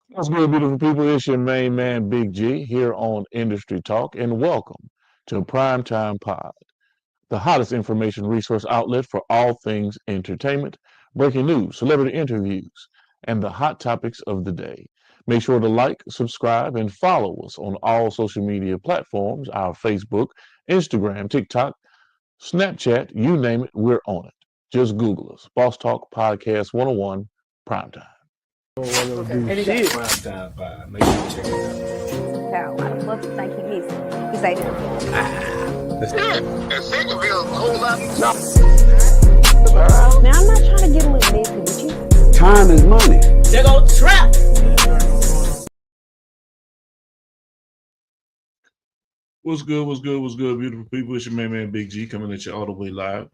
What's good, beautiful people? It's your main man, Big G, here on Industry Talk, and welcome to Primetime Pod, the hottest information resource outlet for all things entertainment, breaking news, celebrity interviews, and the hot topics of the day. Make sure to like, subscribe, and follow us on all social media platforms, our Facebook, Instagram, TikTok, Snapchat, you name it, we're on it. Just Google us. Boss Talk Podcast 101 Primetime. Okay. And Shit. Prime Time 5. Make sure you check it Cow. Why the fuck you think he missing? He say that. Yeah, and Centerville a whole lot. Now I'm not trying to get a little messy with you. Time is money. They go trap. What's good, beautiful people? It's your main man, Big G, coming at you all the way live.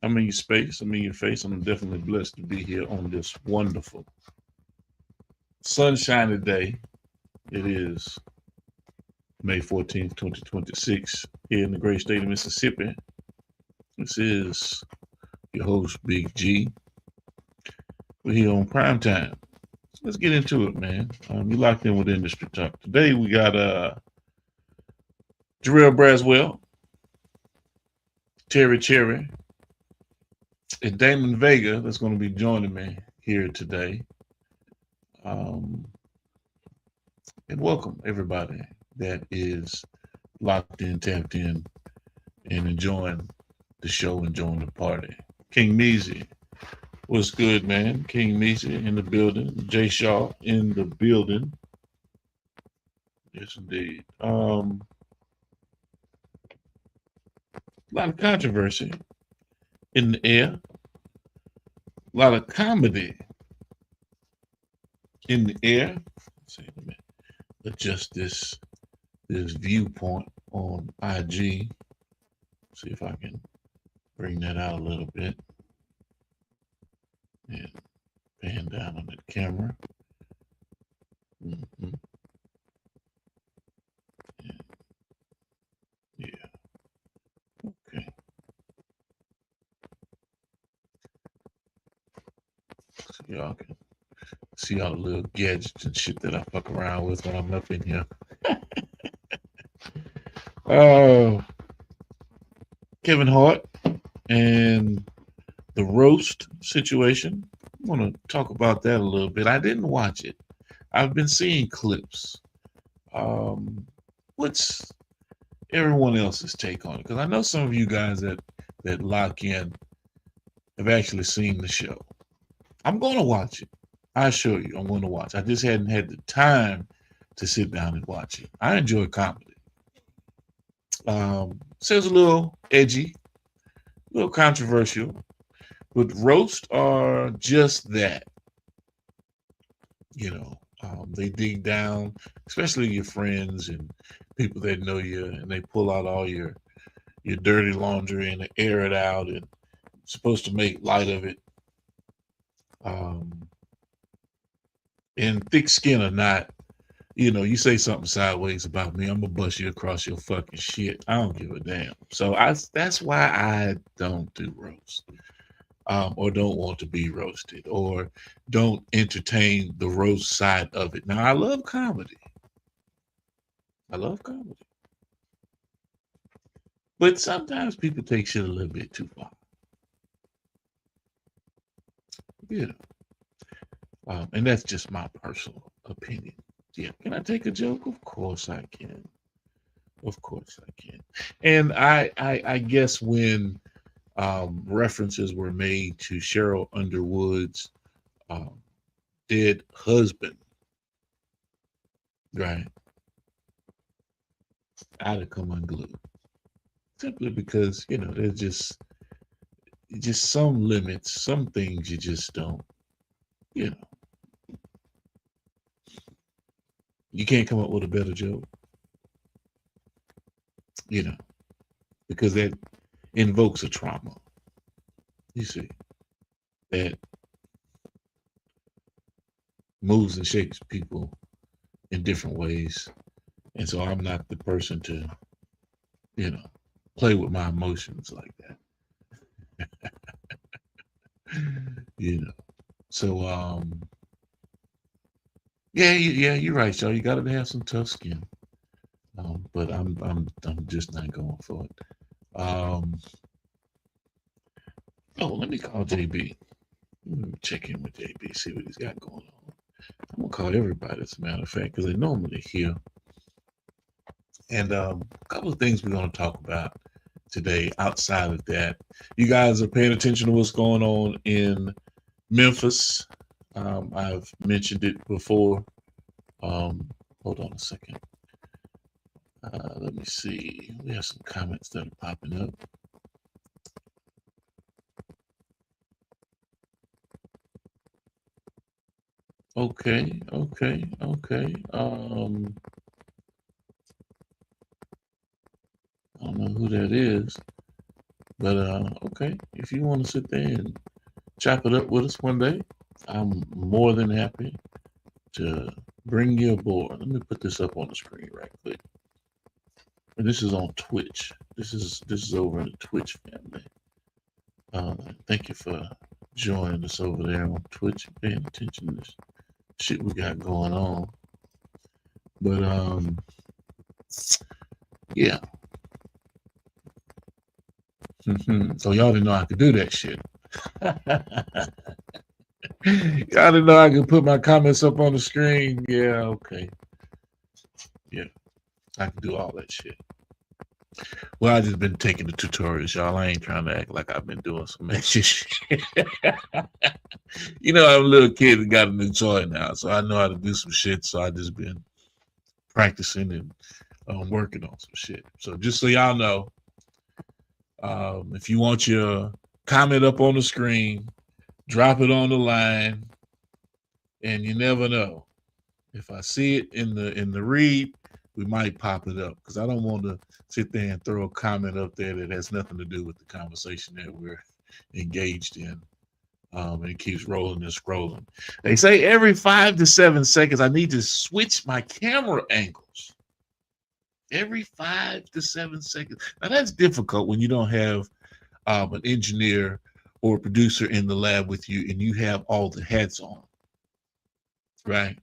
I'm in your space, I'm in your face. I'm definitely blessed to be here on this wonderful, sunshiny day. It is May 14th, 2026, here in the great state of Mississippi. This is your host, Big G. We're here on Prime Time. So let's get into it, man. You locked in with Industry Talk. Today we got Jarrell Braswell, Terry Cherry, and Damon Vega that's going to be joining me here today. And welcome everybody that is locked in, tapped in, and enjoying the show, enjoying the party. King Meezy, what's good, man? King Meezy in the building. Jay Shaw in the building. Yes, indeed. A lot of controversy in the air. A lot of comedy in the air. Let's see, let me adjust this viewpoint on IG. See if I can bring that out a little bit. And pan down on the camera. Mm-hmm. Yeah. Okay. So y'all can see all the little gadgets and shit that I fuck around with when I'm up in here. Kevin Hart and the roast situation. I want to talk about that a little bit. I didn't watch it. I've been seeing clips. What's everyone else's take on it? Because I know some of you guys that lock in have actually seen the show. I'm going to watch it. I assure you, I'm going to watch. I just hadn't had the time to sit down and watch it. I enjoy comedy. So it's a little edgy, a little controversial, but roasts are just that. You know, they dig down, especially your friends and people that know you, and they pull out all your dirty laundry and they air it out and supposed to make light of it. And thick skin or not, you know, you say something sideways about me, I'm gonna bust you across your fucking shit. I don't give a damn. So that's why I don't do roast, or don't want to be roasted, or don't entertain the roast side of it. Now I love comedy. But sometimes people take shit a little bit too far. You know. And that's just my personal opinion. Yeah, can I take a joke? Of course I can. And I guess when references were made to Cheryl Underwood's dead husband, right? I'd have come unglued. Simply because, you know, there's just some limits, some things you just don't, you know. You can't come up with a better joke, you know, because that invokes a trauma. You see, that moves and shapes people in different ways. And so I'm not the person to, you know, play with my emotions like that. You know. So Yeah, you're right, y'all. You gotta have some tough skin. But I'm just not going for it. Let me call JB. Let me check in with JB, see what he's got going on. I'm gonna call everybody, as a matter of fact, because they normally here. And a couple of things we're gonna talk about today. Outside of that, you guys are paying attention to what's going on in Memphis. I've mentioned it before. Hold on a second. Let me see. We have some comments that are popping up. Okay. I don't know who that is, but okay. If you want to sit there and chop it up with us one day, I'm more than happy to bring you aboard. Let me put this up on the screen right quick. And this is on Twitch. This is over in the Twitch family. Thank you for joining us over there on Twitch and paying attention to this shit we got going on. But yeah. So y'all didn't know I could do that shit. Y'all didn't know I could put my comments up on the screen. Yeah, okay. Yeah, I can do all that shit. Well, I just been taking the tutorials, y'all. I ain't trying to act like I've been doing some extra shit. You know, I'm a little kid that got a new toy now, so I know how to do some shit. So I just been practicing and working on some shit. So just so y'all know, if you want your comment up on the screen, drop it on the line, and you never know. If I see it in the read, we might pop it up, because I don't want to sit there and throw a comment up there that has nothing to do with the conversation that we're engaged in. And it keeps rolling and scrolling. They say every 5 to 7 seconds, I need to switch my camera angles. Every 5 to 7 seconds. Now that's difficult when you don't have an engineer or a producer in the lab with you and you have all the hats on, right?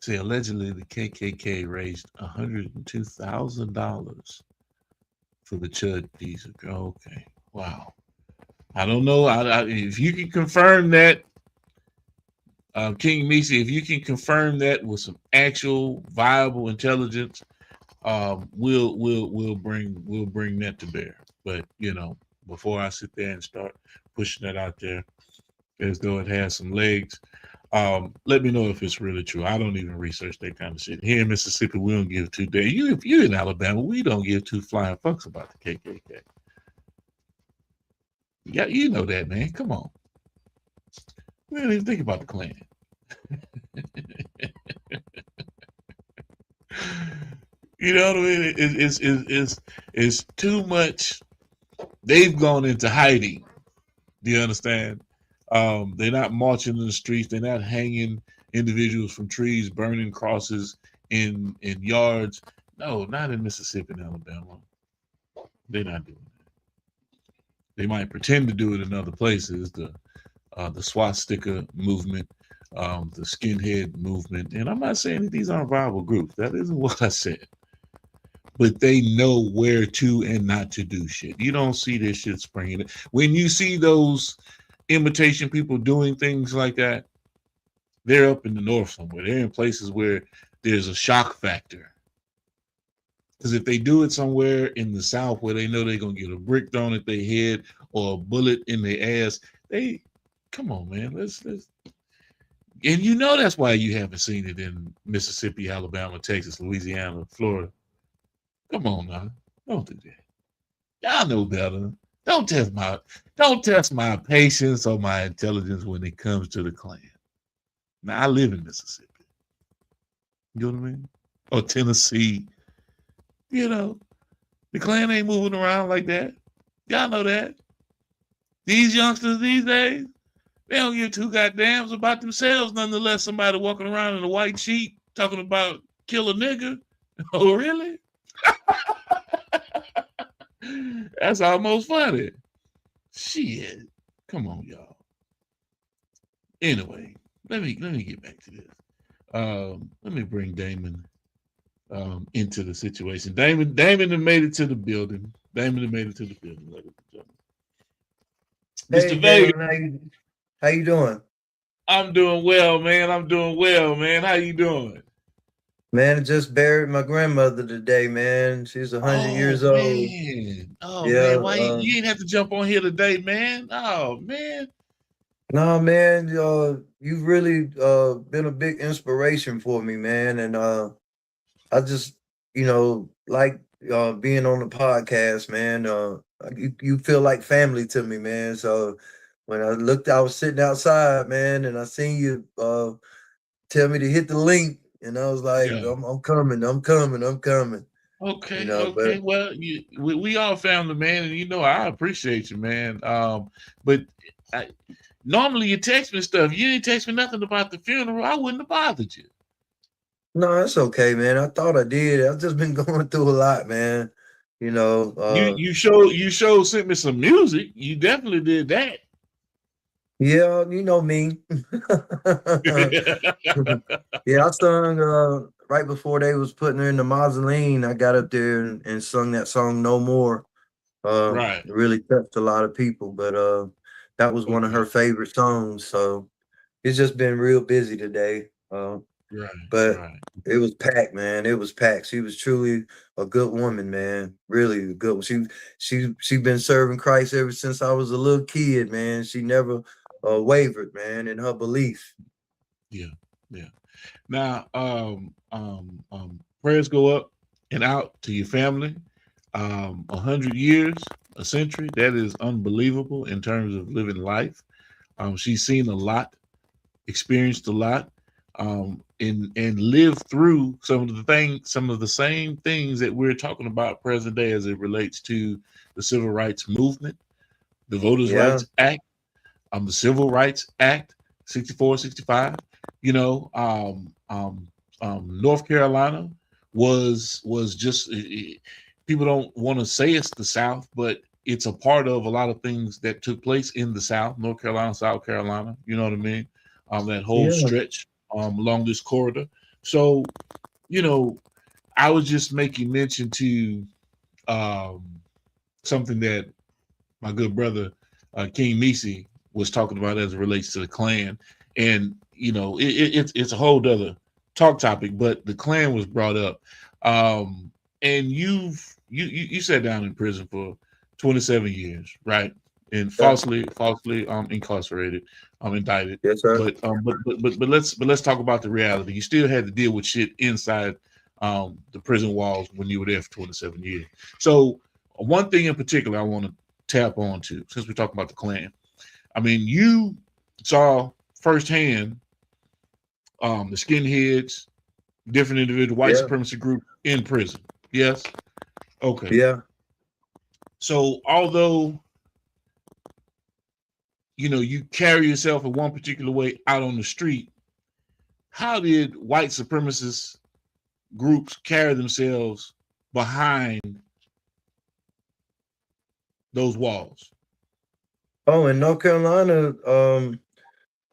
Say allegedly the KKK raised $102,000 for the Chud piece. Okay, wow. I don't know. If you can confirm that, King Misi, if you can confirm that with some actual viable intelligence, we'll bring that to bear. But you know, before I sit there and start pushing that out there as though it has some legs, let me know if it's really true. I don't even research that kind of shit. Here in Mississippi, we don't give two days. If you're in Alabama, we don't give two flying fucks about the KKK. Yeah, you know that, man. Come on. We don't even think about the Klan. You know what I mean? It's too much. They've gone into hiding. Do you understand? They're not marching in the streets. They're not hanging individuals from trees, burning crosses in yards. No, not in Mississippi and Alabama. They're not doing that. They might pretend to do it in other places. The swastika movement, the skinhead movement, and I'm not saying that these aren't viable groups. That isn't what I said. But they know where to and not to do shit. You don't see this shit springing. When you see those imitation people doing things like that, they're up in the north somewhere. They're in places where there's a shock factor. Because if they do it somewhere in the south where they know they're going to get a brick thrown at their head or a bullet in their ass, come on, man. Let's. And you know that's why you haven't seen it in Mississippi, Alabama, Texas, Louisiana, Florida. Come on now. Don't do that. Y'all know better. Don't test my patience or my intelligence when it comes to the Klan. Now I live in Mississippi. You know what I mean? Or Tennessee. You know, the Klan ain't moving around like that. Y'all know that. These youngsters these days, they don't give two goddamns about themselves, nonetheless. Somebody walking around in a white sheet talking about kill a nigga. Oh, really? That's almost funny. Shit. Come on, y'all. Anyway, let me get back to this. Let me bring Damon into the situation. Damon had made it to the building. Damon had made it to the building, ladies and gentlemen. Hey, Mr. Vega, Damon, how you doing? I'm doing well, man. I'm doing well, man. How you doing? Man, I just buried my grandmother today, man. She's 100 years old. Man. Oh, Yeah, man. Why you ain't have to jump on here today, man? Oh, man. no, man, you've really been a big inspiration for me, man. And I just, like being on the podcast, man. You feel like family to me, man. So when I was sitting outside, man, and I seen you tell me to hit the link, and I was like, Yeah. I'm coming. Okay, But okay. Well, we all family, man, and I appreciate you, man. But normally you text me stuff. You didn't text me nothing about the funeral. I wouldn't have bothered you. no, it's okay, man. I thought I did. I've just been going through a lot, man. You showed sent me some music. You definitely did that. Yeah, you know me. Yeah, I sung right before they was putting her in the mausoleum. I got up there and sung that song "No More." Right. It really touched a lot of people, but that was one of her favorite songs. So it's just been real busy today. Right. But right. it was packed, man. It was packed. She was truly a good woman, man. Really a good one. She been serving Christ ever since I was a little kid, man. She never wavered, man, in her belief. Yeah. Now, prayers go up and out to your family. 100 years, a century, that is unbelievable in terms of living life. She's seen a lot, experienced a lot, and lived through some of the same things that we're talking about present day as it relates to the Civil Rights Movement, the Voters' Rights Act, the Civil Rights Act, 64, 65. North Carolina was just, people don't want to say it's the South, but it's a part of a lot of things that took place in the South, North Carolina, South Carolina. You know what I mean? That whole stretch along this corridor. So, I was just making mention to something that my good brother King Misi was talking about as it relates to the Klan, and it's a whole other talk topic, but the Klan was brought up, and you sat down in prison for 27 years, right? And falsely incarcerated, indicted. Yes, sir. But let's talk about the reality. You still had to deal with shit inside the prison walls when you were there for 27 years. So one thing in particular I want to tap onto, since we're talking about the Klan. I mean, you saw firsthand the skinheads, different individual white supremacy group in prison. Yes? Okay. Yeah. So although you carry yourself in one particular way out on the street, how did white supremacist groups carry themselves behind those walls? Oh, in North Carolina,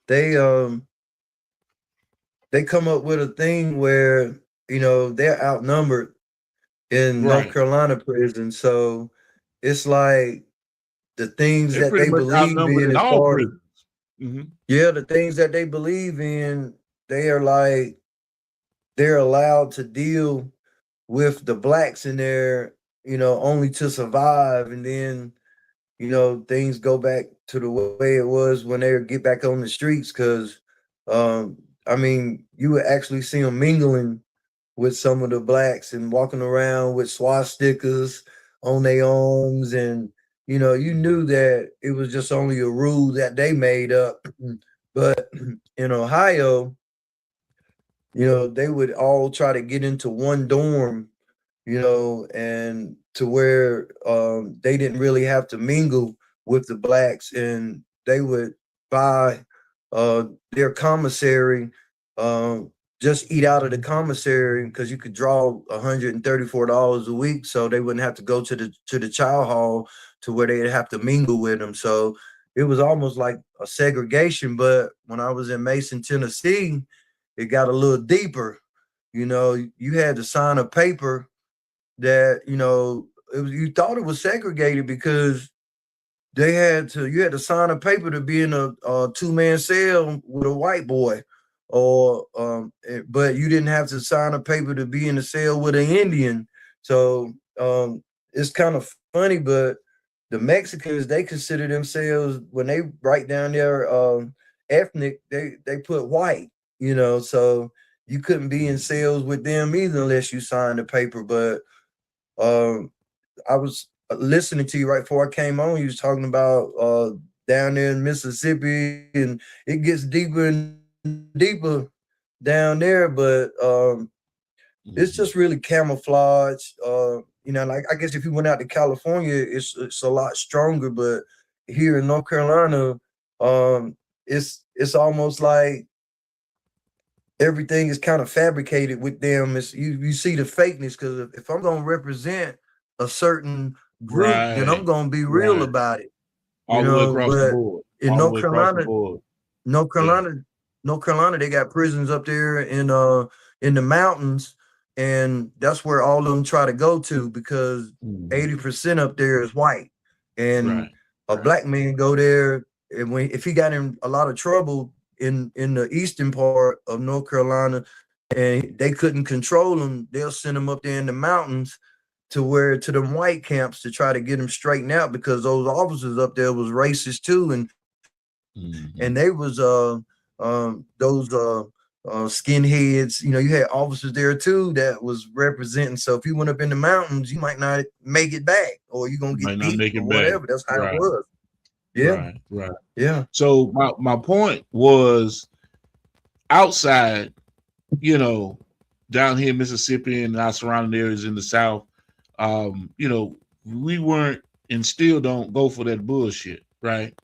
they come up with a thing where they're outnumbered in North Carolina prison. So it's like the things that they believe in, as far as the things that they believe in, they're allowed to deal with the blacks in there, only to survive, and then things go back to the way it was when they get back on the streets. Because I mean, you would actually see them mingling with some of the blacks and walking around with swastikas on their arms, and you knew that it was just only a rule that they made up. But in Ohio, they would all try to get into one dorm, and to where they didn't really have to mingle with the blacks, and they would buy their commissary, just eat out of the commissary, because you could draw $134 a week, so they wouldn't have to go to the child hall to where they'd have to mingle with them. So it was almost like a segregation. But when I was in Mason, Tennessee, it got a little deeper. You know, you had to sign a paper that, you know, you thought it was segregated because you had to sign a paper to be in a two-man cell with a white boy, or but you didn't have to sign a paper to be in a cell with an Indian. So it's kind of funny, but the Mexicans, they consider themselves, when they write down their ethnic, they put white, you know, so you couldn't be in cells with them either unless you signed a paper. But I was listening to you right before I came on. You was talking about down there in Mississippi, and it gets deeper and deeper down there, but it's just really camouflage. You know, like, I guess if you went out to California, it's a lot stronger, but here in North Carolina, it's almost like everything is kind of fabricated with them. It's you see the fakeness, because if I'm gonna represent a certain group, then I'm gonna be real about it. All the way across the board. In North Carolina, they got prisons up there in the mountains, and that's where all of them try to go to, because 80% up there is white, and a black man go there, and if he got in a lot of trouble in the eastern part of North Carolina, and they couldn't control him, they'll send him up there in the mountains to them white camps to try to get him straightened out, because those officers up there was racist too, and they was those skinheads. You know, you had officers there too that was representing. So if you went up in the mountains, you might not make it back, or you're gonna get beat or whatever. That's how it was. Yeah, right. Yeah. So my point was, outside, you know, down here in Mississippi and our surrounding areas in the South, you know, we weren't and still don't go for that bullshit, right?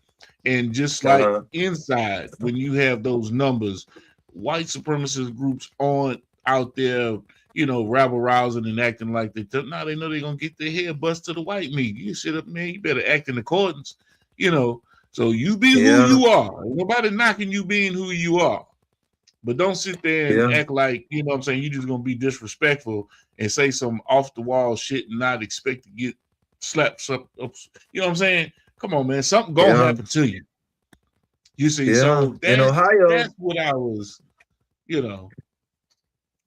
And just like inside, when you have those numbers, white supremacist groups aren't out there, you know, rabble rousing and acting like they now they know they're gonna get their head bust to the white meat. You sit up, man, you better act in accordance, you know. So you be who you are. Nobody knocking you being who you are. But don't sit there and act like, you know what I'm saying, you're just gonna be disrespectful and say some off the wall shit and not expect to get slapped up. You know what I'm saying? Come on, man. Something gonna happen to you. You see, so in Ohio, that's what I was, you know.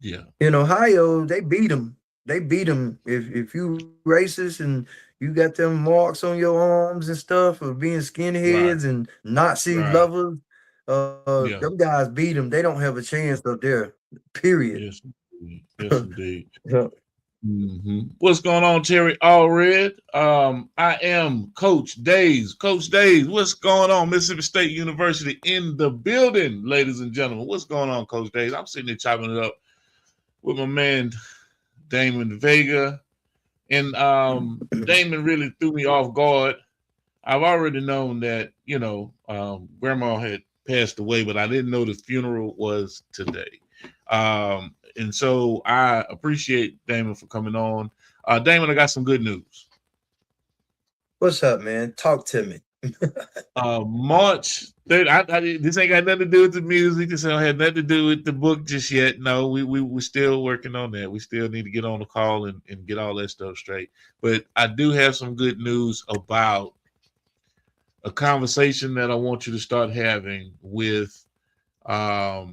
Yeah. In Ohio, they beat them. They beat them. If you racist and you got them marks on your arms and stuff of being skinheads and Nazi lovers, them guys beat them. They don't have a chance up there. Period. Yes, indeed. What's going on, Terry Allred? I am Coach Days. Coach Days, what's going on? Mississippi State University in the building, ladies and gentlemen. What's going on, Coach Days? I'm sitting there chopping it up with my man Damon Vega. And Damon really threw me off guard. I've already known that, you know, Grandma had passed away, but I didn't know the funeral was today. And so I appreciate Damon for coming on. Damon, I got some good news. What's up, man? Talk to me. March 3rd. This ain't got nothing to do with the music. This don't have nothing to do with the book just yet. No, we're still working on that. We still need to get on the call and get all that stuff straight. But I do have some good news about a conversation that I want you to start having with a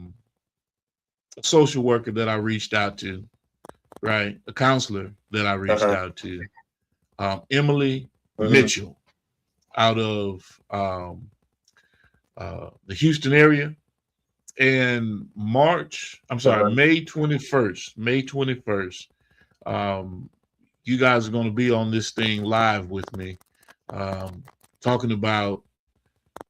social worker that I reached out to, right? A counselor that I reached out to, Emily Mitchell, out of the Houston area. And May 21st, you guys are going to be on this thing live with me, talking about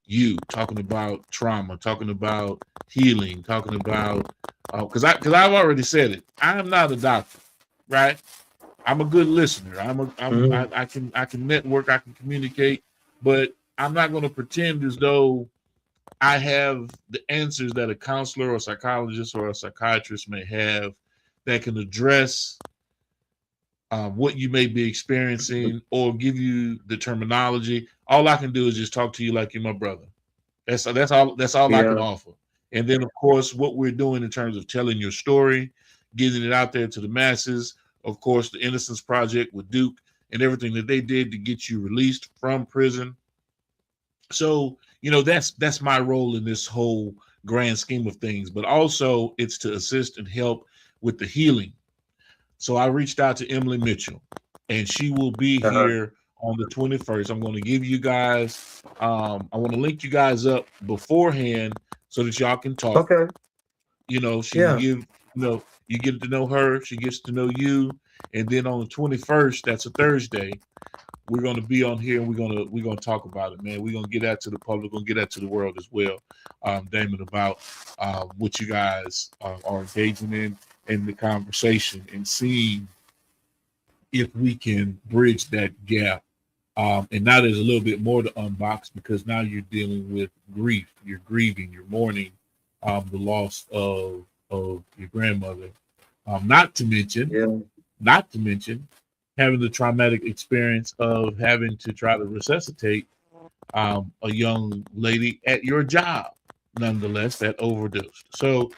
you, talking about trauma, talking about healing, talking about because I've already said it. I am not a doctor, right? I'm a good listener. I can network, I can communicate, but I'm not going to pretend as though I have the answers that a counselor or psychologist or a psychiatrist may have that can address what you may be experiencing or give you the terminology. all I can do is just talk to you like you're my brother. That's all I can Yeah. offer. And then, of course, what we're doing in terms of telling your story, getting it out there to the masses. Of course, the Innocence Project with Duke and everything that they did to get you released from prison. So, that's my role in this whole grand scheme of things. But also, it's to assist and help with the healing. So I reached out to Emily Mitchell, and she will be here on the 21st. I'm going to give you guys, I want to link you guys up beforehand so that y'all can talk. Okay. She can give, you get to know her, she gets to know you, and then on the 21st, that's a Thursday, we're going to be on here and we're going to talk about it, man. We're going to get that to the public, going to get that to the world as well, Damon, about what you guys are engaging in the conversation and seeing if we can bridge that gap. And now there's a little bit more to unbox because now you're dealing with grief. You're grieving, you're mourning the loss of your grandmother. Not to mention having the traumatic experience of having to try to resuscitate a young lady at your job, nonetheless, that overdosed. So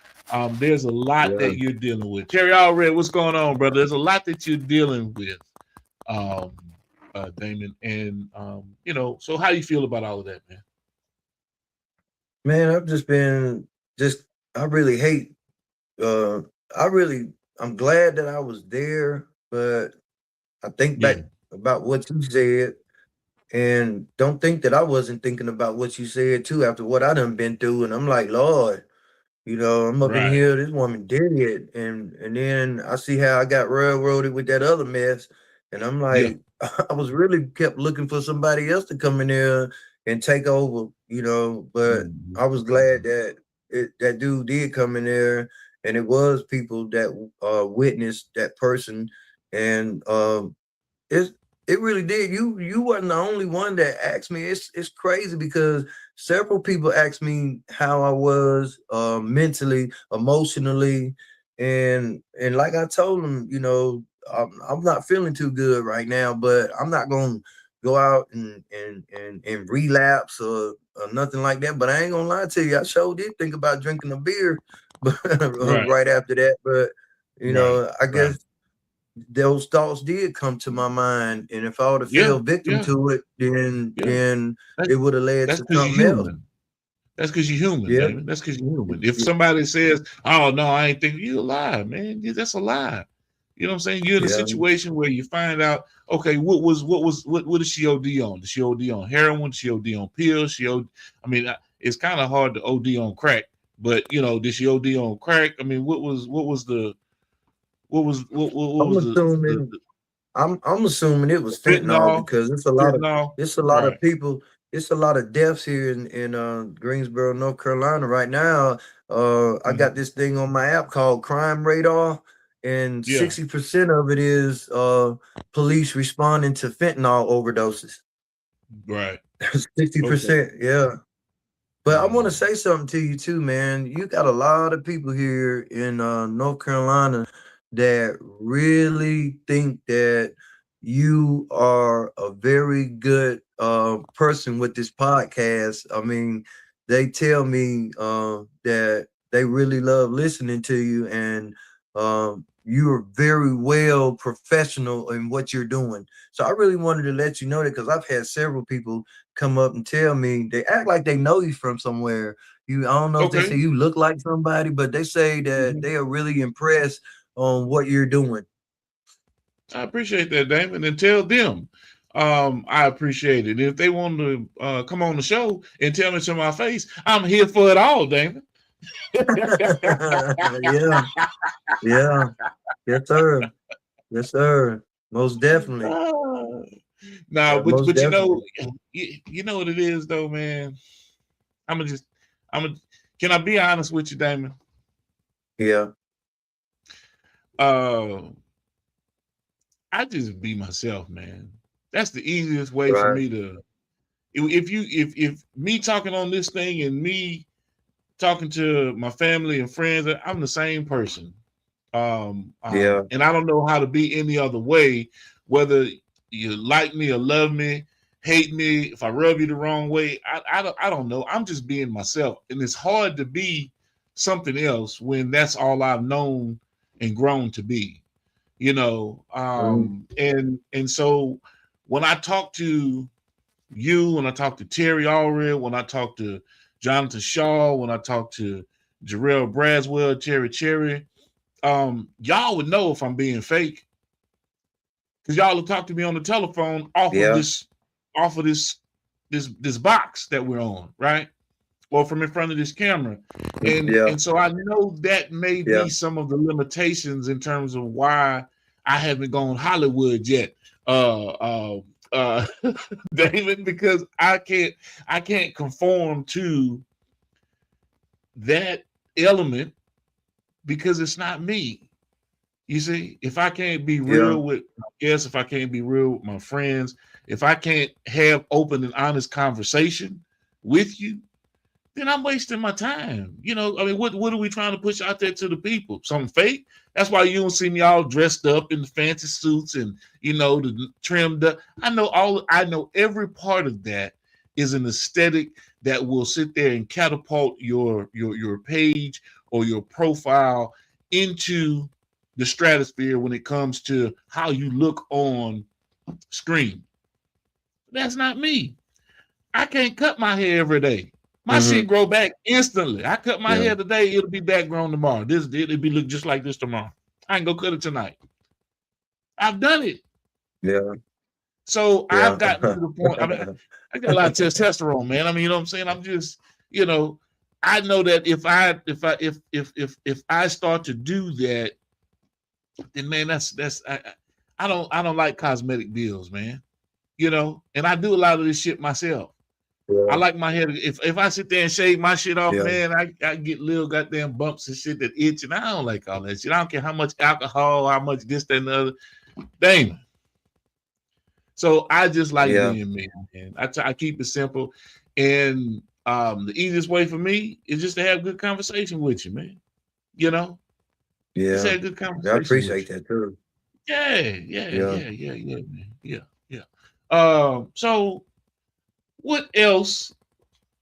there's a lot that you're dealing with. Terry Allred, what's going on, brother? There's a lot that you're dealing with, Damon. And, so how do you feel about all of that, man? Man, I've just been, I really hate, I'm glad that I was there, but I think back about what you said and don't think that I wasn't thinking about what you said too after what I done been through. And I'm like, Lord, I'm up in here, this woman did it. And then I see how I got railroaded with that other mess. And I'm like, I was really kept looking for somebody else to come in there and take over, but I was glad that that dude did come in there and it was people that witnessed that person. And it really did. You wasn't the only one that asked me. It's crazy because several people asked me how I was mentally, emotionally, and like I told them, I'm not feeling too good right now, but I'm not gonna go out and relapse or nothing like that. But I ain't gonna lie to you, I sure did think about drinking a beer, but right after that. But I guess those thoughts did come to my mind, and if I would have fell victim to it, then it would have led to something else. That's because you're human, David. That's because you're human. If somebody says, "Oh no, I ain't thinking," you're a lie, man. That's a lie. You know what I'm saying? You're in a situation where you find out, okay, what did she OD on? Did she OD on heroin? Did she OD on pills? It's kind of hard to OD on crack, but did she OD on crack? I mean, what was the I'm assuming it was fentanyl because it's a lot of people. It's a lot of deaths here in Greensboro, North Carolina right now. I got this thing on my app called Crime Radar, and 60% of it is police responding to fentanyl overdoses. Right. 60%, yeah. But I want to say something to you too, man. You got a lot of people here in North Carolina that really think that you are a very good person with this podcast. I mean, they tell me that they really love listening to you, and you're very well professional in what you're doing. So I really wanted to let you know that because I've had several people come up and tell me they act like they know you from somewhere. I don't know if they say you look like somebody, but they say that they are really impressed on what you're doing. I appreciate that, Damon, and tell them I appreciate it. If they want to come on the show and tell me to my face, I'm here for it all, Damon. Yes, sir. Most definitely. But you know what it is though, man. Can I be honest with you, Damon? Yeah. I just be myself, man. That's the easiest way for me to. If me talking on this thing and me talking to my family and friends, I'm the same person. And I don't know how to be any other way, whether you like me or love me, hate me, if I rub you the wrong way, I don't know. I'm just being myself. And it's hard to be something else when that's all I've known and grown to be, you know. And so when I talk to you, when I talk to Terry Allred, when I talk to Jonathan Shaw, when I talk to Jarrell Braswell, Terry Cherry, y'all would know if I'm being fake, because y'all will talk to me on the telephone off of this box that we're on, right? Or from in front of this camera. And so I know that may be some of the limitations in terms of why I haven't gone Hollywood yet, David, because I can't conform to that element because it's not me. You see, if I can't be real with my guests, if I can't be real with my friends, if I can't have open and honest conversation with you, then I'm wasting my time. You know, I mean, what are we trying to push out there to the people? Something fake? That's why you don't see me all dressed up in the fancy suits and, you know, the trimmed up. I know every part of that is an aesthetic that will sit there and catapult your page or your profile into the stratosphere when it comes to how you look on screen. That's not me. I can't cut my hair every day. My shit grow back instantly. I cut my hair today, it'll be back grown tomorrow. It'll be look just like this tomorrow. I can go cut it tonight. I've done it. Yeah. So I've gotten to the point. I mean, I got a lot of testosterone, man. I mean, you know what I'm saying? I'm just, you know, I know that if I start to do that, then man, I don't like cosmetic bills, man. You know, and I do a lot of this shit myself. I like my hair. If I sit there and shave my shit off, man, I get little goddamn bumps and shit that itch, and I don't like all that shit. I don't care how much alcohol, how much this, that, and the other. Damn. So I just like being me, man. I keep it simple, and the easiest way for me is just to have good conversation with you, man. You know, just have good conversation. I appreciate that too. Man. So what else?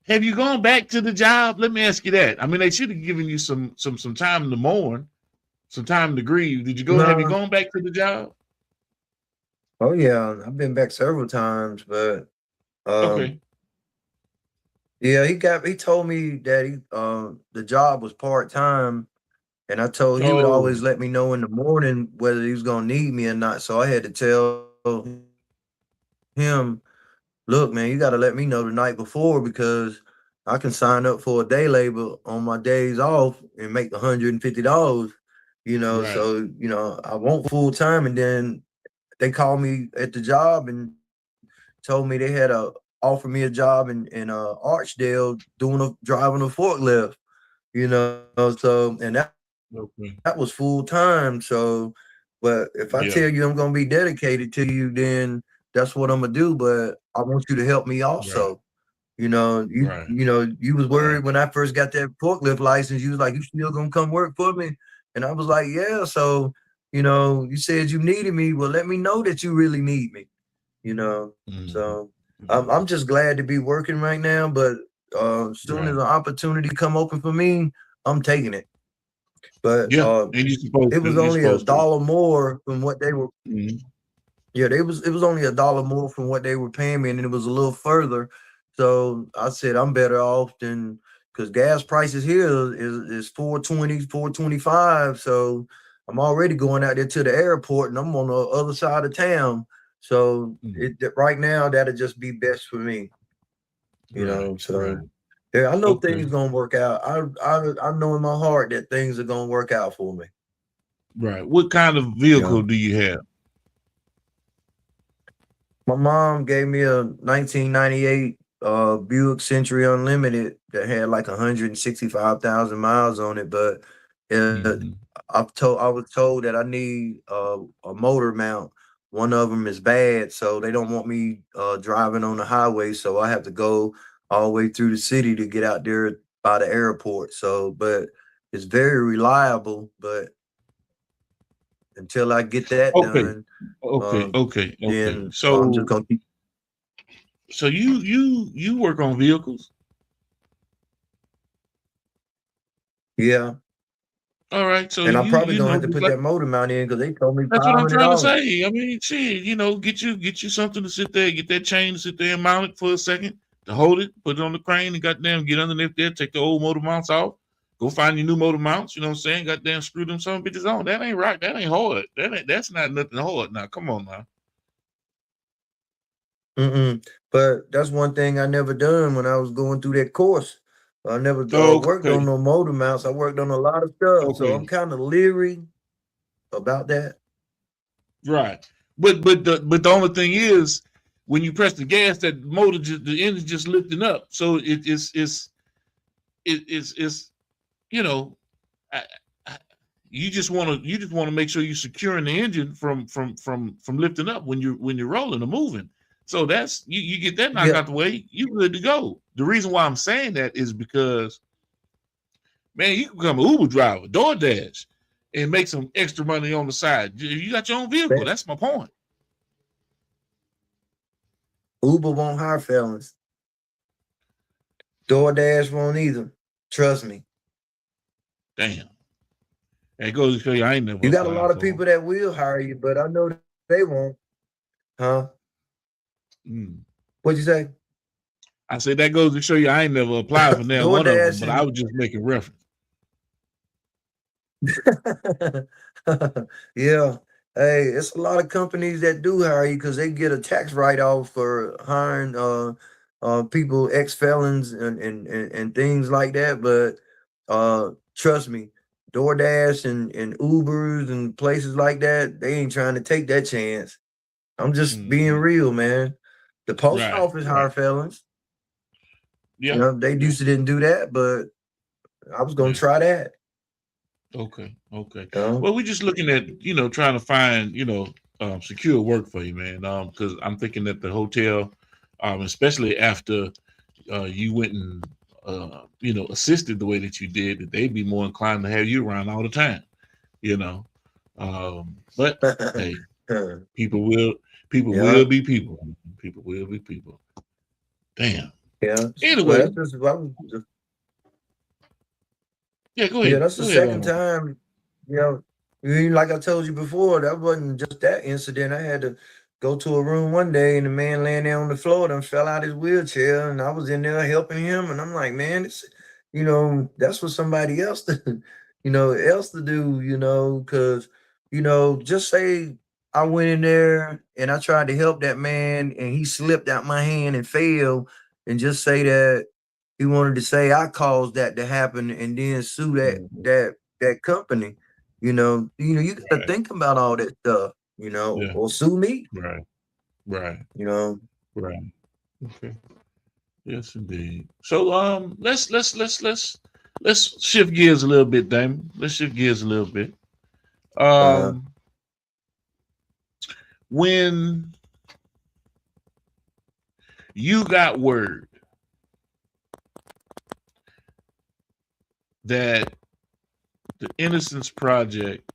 Have you gone back to the job? Let me ask you that. I mean, they should have given you some time to mourn, some time to grieve. Did you go? Have you gone back to the job? Oh yeah, I've been back several times, but okay. Yeah, he told me that the job was part-time, and I told he would always let me know in the morning whether he was gonna need me or not. So I had to tell him, look, man, you got to let me know the night before because I can sign up for a day labor on my days off and make $150, you know. Right. So, you know, I want full time. And then they called me at the job and told me they had offered me a job in Archdale driving a forklift, you know. So, and that was full time. So, but if I tell you I'm going to be dedicated to you, then that's what I'm gonna do, but I want you to help me also. Right. You know, you was worried when I first got that forklift license. You was like, you still gonna come work for me? And I was like, yeah. So, you know, you said you needed me. Well, let me know that you really need me. You know, so I'm just glad to be working right now. But as soon as an opportunity come open for me, I'm taking it. But it was only $1 more from what they were. Yeah, it was only $1 more from what they were paying me, and it was a little further. So I said I'm better off than because gas prices here is $4.20, $4.25. So I'm already going out there to the airport, and I'm on the other side of town. So right now that'll just be best for me. You know, so yeah, I know things gonna work out. I know in my heart that things are gonna work out for me. Right. What kind of vehicle do you have? My mom gave me a 1998 Buick Century Unlimited that had like 165,000 miles on it, but I was told that I need a motor mount. One of them is bad, so they don't want me driving on the highway, so I have to go all the way through the city to get out there by the airport. So, but it's very reliable, but until I get that done. Okay. Then so I'm just gonna keep. So you work on vehicles. Yeah. All right. So And I'm probably you gonna know have to put that motor mount in because they told me that's what I'm trying to $500. say. I mean, shit, get you something to sit there, get that chain to sit there and mount it for a second, to hold it, put it on the crane, and goddamn get underneath there, take the old motor mounts off, go find your new motor mounts, you know what I'm saying? Goddamn screw them some bitches on. That ain't right. That ain't hard. That's not nothing hard. Now come on now. But that's one thing I never done when I was going through that course. I never worked Okay. on no motor mounts. I worked on a lot of stuff, so I'm Okay. kind of leery about that. Right. But the only thing is when you press the gas, that motor the engine just lifting up. So it's you know, I, you just want to make sure you're securing the engine from lifting up when you're rolling or moving. So that's you get that knocked out the way, you good to go. The reason why I'm saying that is because, man, you can become an Uber driver, DoorDash, and make some extra money on the side. You got your own vehicle. That's my point. Uber won't hire felons. DoorDash won't either. Trust me. Damn. It goes to show you I ain't never. You got a lot of people that will hire you, but I know they won't. Huh? What'd you say? I said that goes to show you I ain't never applied for that one of them, but I was just making reference. Yeah. Hey, it's a lot of companies that do hire you because they get a tax write-off for hiring people, ex-felons and things like that. But trust me, DoorDash and Ubers and places like that, they ain't trying to take that chance. I'm just being real, man. The post office hire felons. Yeah. You know, they used to didn't do that, but I was gonna try that. Okay. Well, we're just looking at, trying to find, secure work for you, man. Because I'm thinking that the hotel, especially after you went and assisted the way that you did, that they'd be more inclined to have you around all the time, But hey, people will be people. People will be people. Damn. Yeah. Anyway. Yeah, go ahead. Yeah, that's the second time. Like I told you before, that wasn't just that incident. I had to go to a room one day and the man laying there on the floor and fell out his wheelchair, and I was in there helping him. And I'm like, man, it's, that's for somebody else to, else to do, because, just say I went in there and I tried to help that man and he slipped out my hand and fell, and just say that he wanted to say I caused that to happen and then sue that company. You gotta think about all that stuff, or sue me. Right. Right. Okay. Yes, indeed. So let's shift gears a little bit, Damon. Let's shift gears a little bit. When you got word that the Innocence Project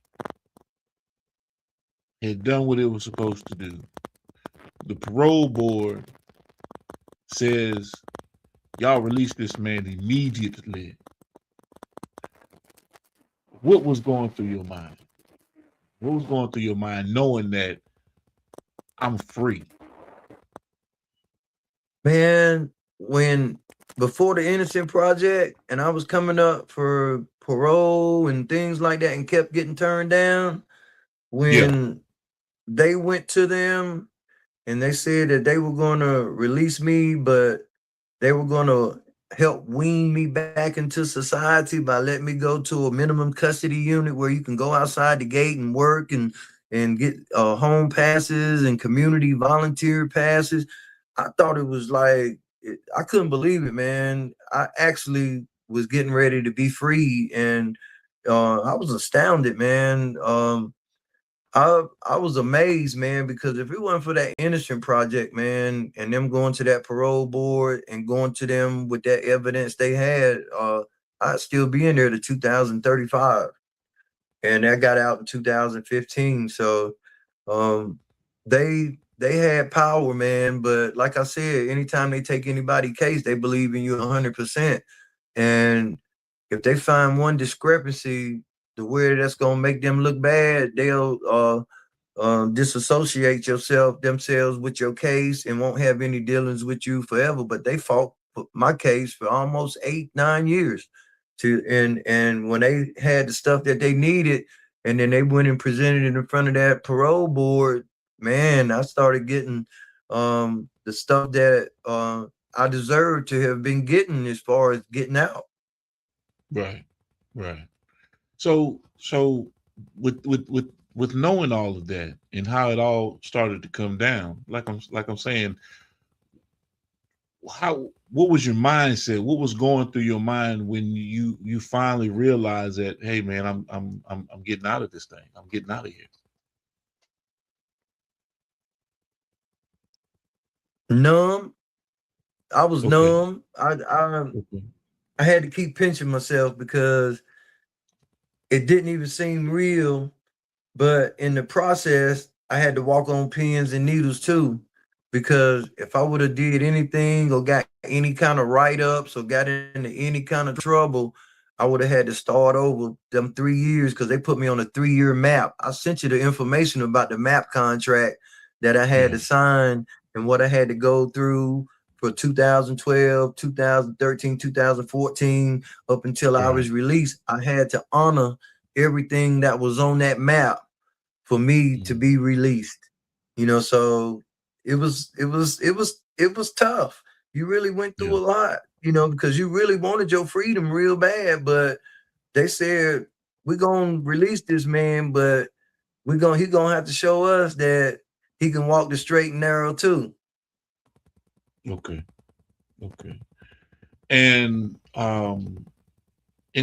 had done what it was supposed to do, the parole board says, y'all release this man immediately. What was going through your mind? What was going through your mind knowing that I'm free? Man, before the Innocent Project and I was coming up for parole and things like that and kept getting turned down, when they went to them and they said that they were going to release me, but they were going to help wean me back into society by letting me go to a minimum custody unit where you can go outside the gate and work and get home passes and community volunteer passes. I thought it was like, I couldn't believe it, man. I actually was getting ready to be free, and I was astounded, man. I was amazed, man, because if it wasn't for that Innocent Project, man, and them going to that parole board and going to them with that evidence they had, I'd still be in there to 2035. And that got out in 2015. So they they had power, man. But like I said, anytime they take anybody case, they believe in you 100%. And if they find one discrepancy, the way that's gonna make them look bad, they'll disassociate themselves with your case and won't have any dealings with you forever. But they fought my case for almost 8-9 years and when they had the stuff that they needed, and then they went and presented it in front of that parole board, man, I started getting the stuff that I deserved to have been getting as far as getting out. Right. Right. So with knowing all of that and how it all started to come down, like I'm saying, what was your mindset? What was going through your mind when you finally realized that, hey man, I'm getting out of this thing. I'm getting out of here. Numb. I was Okay. numb. Okay. I had to keep pinching myself because it didn't even seem real. But in the process, I had to walk on pins and needles too, because if I would have did anything or got any kind of write-ups or got into any kind of trouble, I would have had to start over them 3 years because they put me on a 3-year map. I sent you the information about the map contract that I had to sign and what I had to go through for 2012, 2013, 2014, up until I was released. I had to honor everything that was on that map for me to be released. So it was tough. You really went through a lot, because you really wanted your freedom real bad, but they said, we're gonna release this man, but he gonna have to show us that he can walk the straight and narrow too. Okay. Okay. And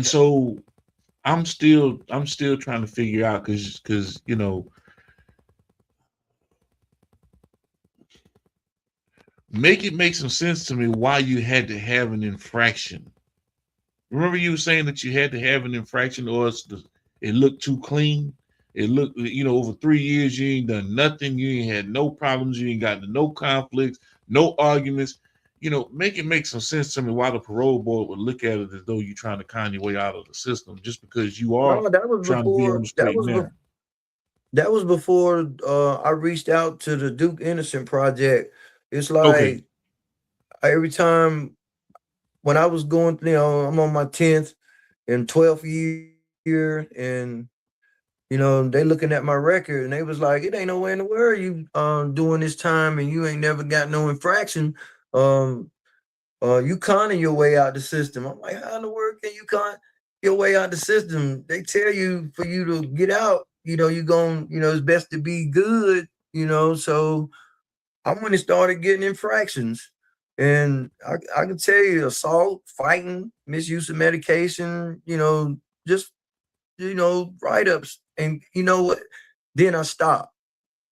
so I'm still trying to figure out because make some sense to me why you had to have an infraction. Remember you were saying that you had to have an infraction or it looked too clean. It looked, over 3 years you ain't done nothing. You ain't had no problems. You ain't gotten no conflicts, no arguments. Make some sense to me why the parole board would look at it as though you're trying to con your way out of the system just because you are trying to be on the straight and narrow. That was before I reached out to the Duke Innocent Project. It's like Okay. every time when I was going, I'm on my 10th and 12th year, and they looking at my record and they was like, it ain't nowhere in the world you doing this time and you ain't never got no infraction. You conning your way out the system. I'm like, how in the world can you con your way out the system? They tell you for you to get out, you're going, it's best to be good, so I went and started getting infractions. And I can tell you, assault, fighting, misuse of medication, just, write-ups. And you know what? Then I stopped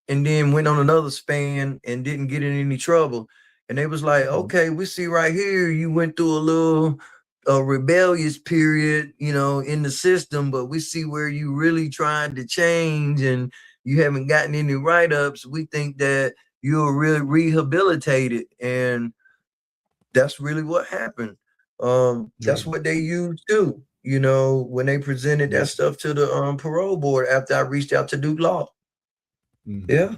and then went on another span and didn't get in any trouble. And they was like, okay, we see right here you went through a little rebellious period, in the system, but we see where you really tried to change and you haven't gotten any write-ups. We think that you're really rehabilitated. And that's really what happened. That's what they used too, when they presented that stuff to the parole board after I reached out to Duke Law. Yeah.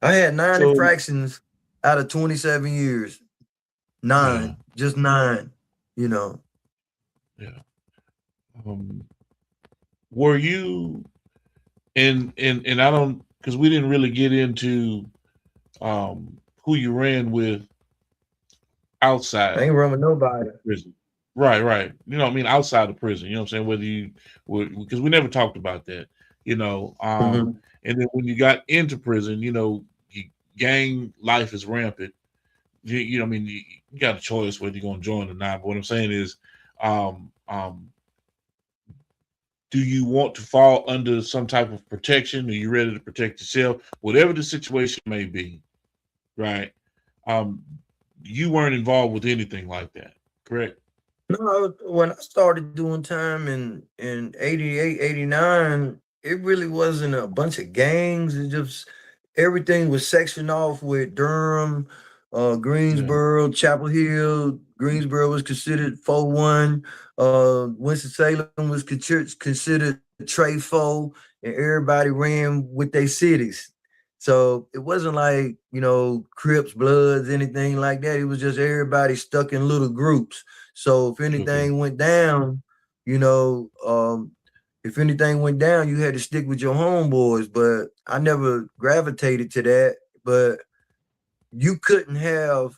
I had 9 infractions out of 27 years. 9, just 9, Yeah. Were you and I don't, because we didn't really get into who you ran with outside. I ain't run with nobody. Prison. Right. Outside of prison. You know what I'm saying? Whether you were, because we never talked about that. And then when you got into prison, gang life is rampant. You got a choice whether you're going to join or not. But what I'm saying is, do you want to fall under some type of protection? Are you ready to protect yourself? Whatever the situation may be, right? You weren't involved with anything like that, correct? No, when I started doing time in 88, 89, it really wasn't a bunch of gangs. everything was sectioned off with Durham, Yeah. Greensboro, Chapel Hill. Greensboro was considered 4-1. Winston-Salem was considered Trey 4, and everybody ran with their cities. So it wasn't like, Crips, Bloods, anything like that. It was just everybody stuck in little groups. So if Okay. anything went down, you know, if anything went down, you had to stick with your homeboys. But I never gravitated to that. But you couldn't have,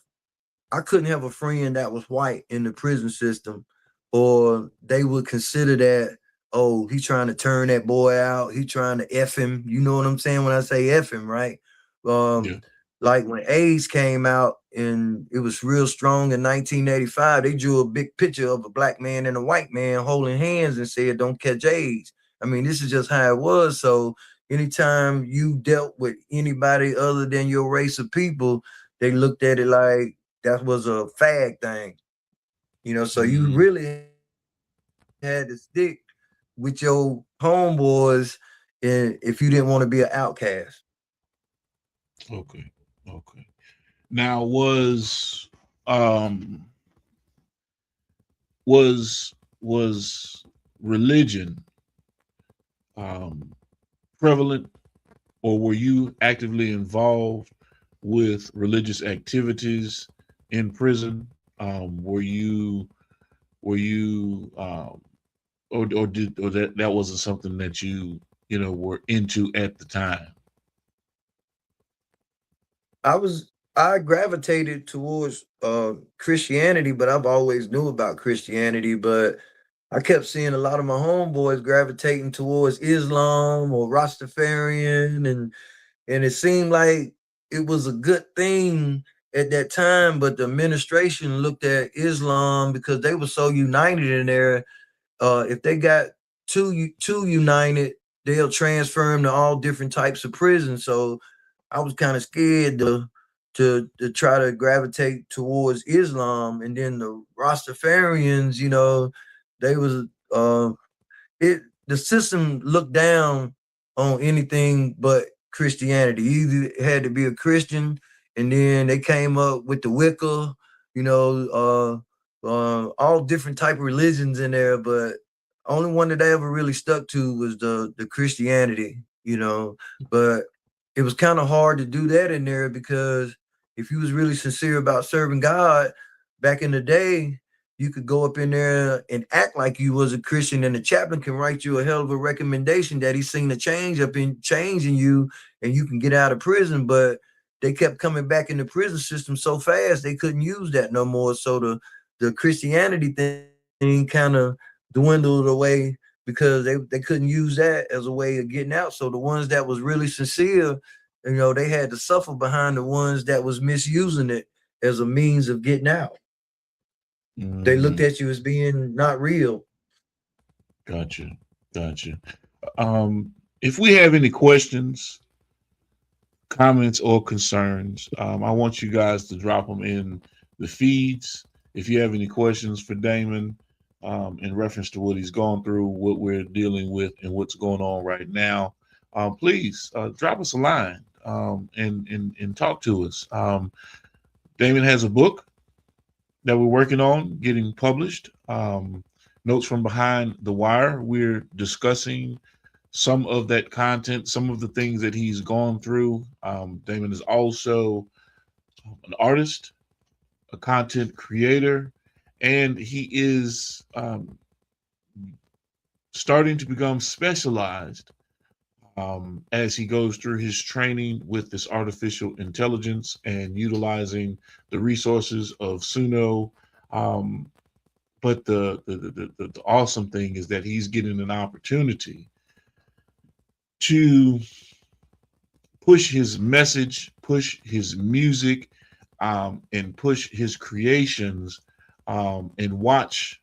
I couldn't have a friend that was white in the prison system, or they would consider that, oh, he trying to turn that boy out. He trying to F him. You know what I'm saying when I say F him, right? Yeah. Like when AIDS came out and it was real strong in 1985, they drew a big picture of a black man and a white man holding hands and said, don't catch AIDS. I mean, this is just how it was. So anytime you dealt with anybody other than your race of people, they looked at it like that was a fag thing. So you Mm, really had to stick with your homeboys and if you didn't want to be an outcast. okay. Okay. Now um was religion um prevalent, or were you actively involved with religious activities in prison? Were you or that wasn't something that you were into at the time? I gravitated towards Christianity, but I've always knew about Christianity, but I kept seeing a lot of my homeboys gravitating towards Islam or Rastafarian, and it seemed like it was a good thing at that time, but the administration looked at Islam because they were so united in there. If they got too united, they'll transfer them to all different types of prisons. So I was kind of scared to try to gravitate towards Islam, and then the Rastafarians, they was it the system looked down on anything but Christianity. You either had to be a Christian, and then they came up with the Wicca, all different type of religions in there, but only one that I ever really stuck to was the Christianity. But it was kind of hard to do that in there because if you was really sincere about serving God back in the day, you could go up in there and act like you was a Christian, and the chaplain can write you a hell of a recommendation that he's seen a change in you, and you can get out of prison. But they kept coming back in the prison system so fast they couldn't use that no more. So the Christianity thing kind of dwindled away because they couldn't use that as a way of getting out. So the ones that was really sincere, they had to suffer behind the ones that was misusing it as a means of getting out. They looked Hmm. at you as being not real. Gotcha. Gotcha. If we have any questions, comments, or concerns, I want you guys to drop them in the feeds. If you have any questions for Damon, in reference to what he's gone through, what we're dealing with, and what's going on right now, please drop us a line, and talk to us. Damon has a book that we're working on getting published. Notes from Behind the Wire. We're discussing some of that content, some of the things that he's gone through. Damon is also an artist, a content creator, and he is starting to become specialized as he goes through his training with this artificial intelligence and utilizing the resources of Suno. But the awesome thing is that he's getting an opportunity to push his message, push his music, and push his creations, and watch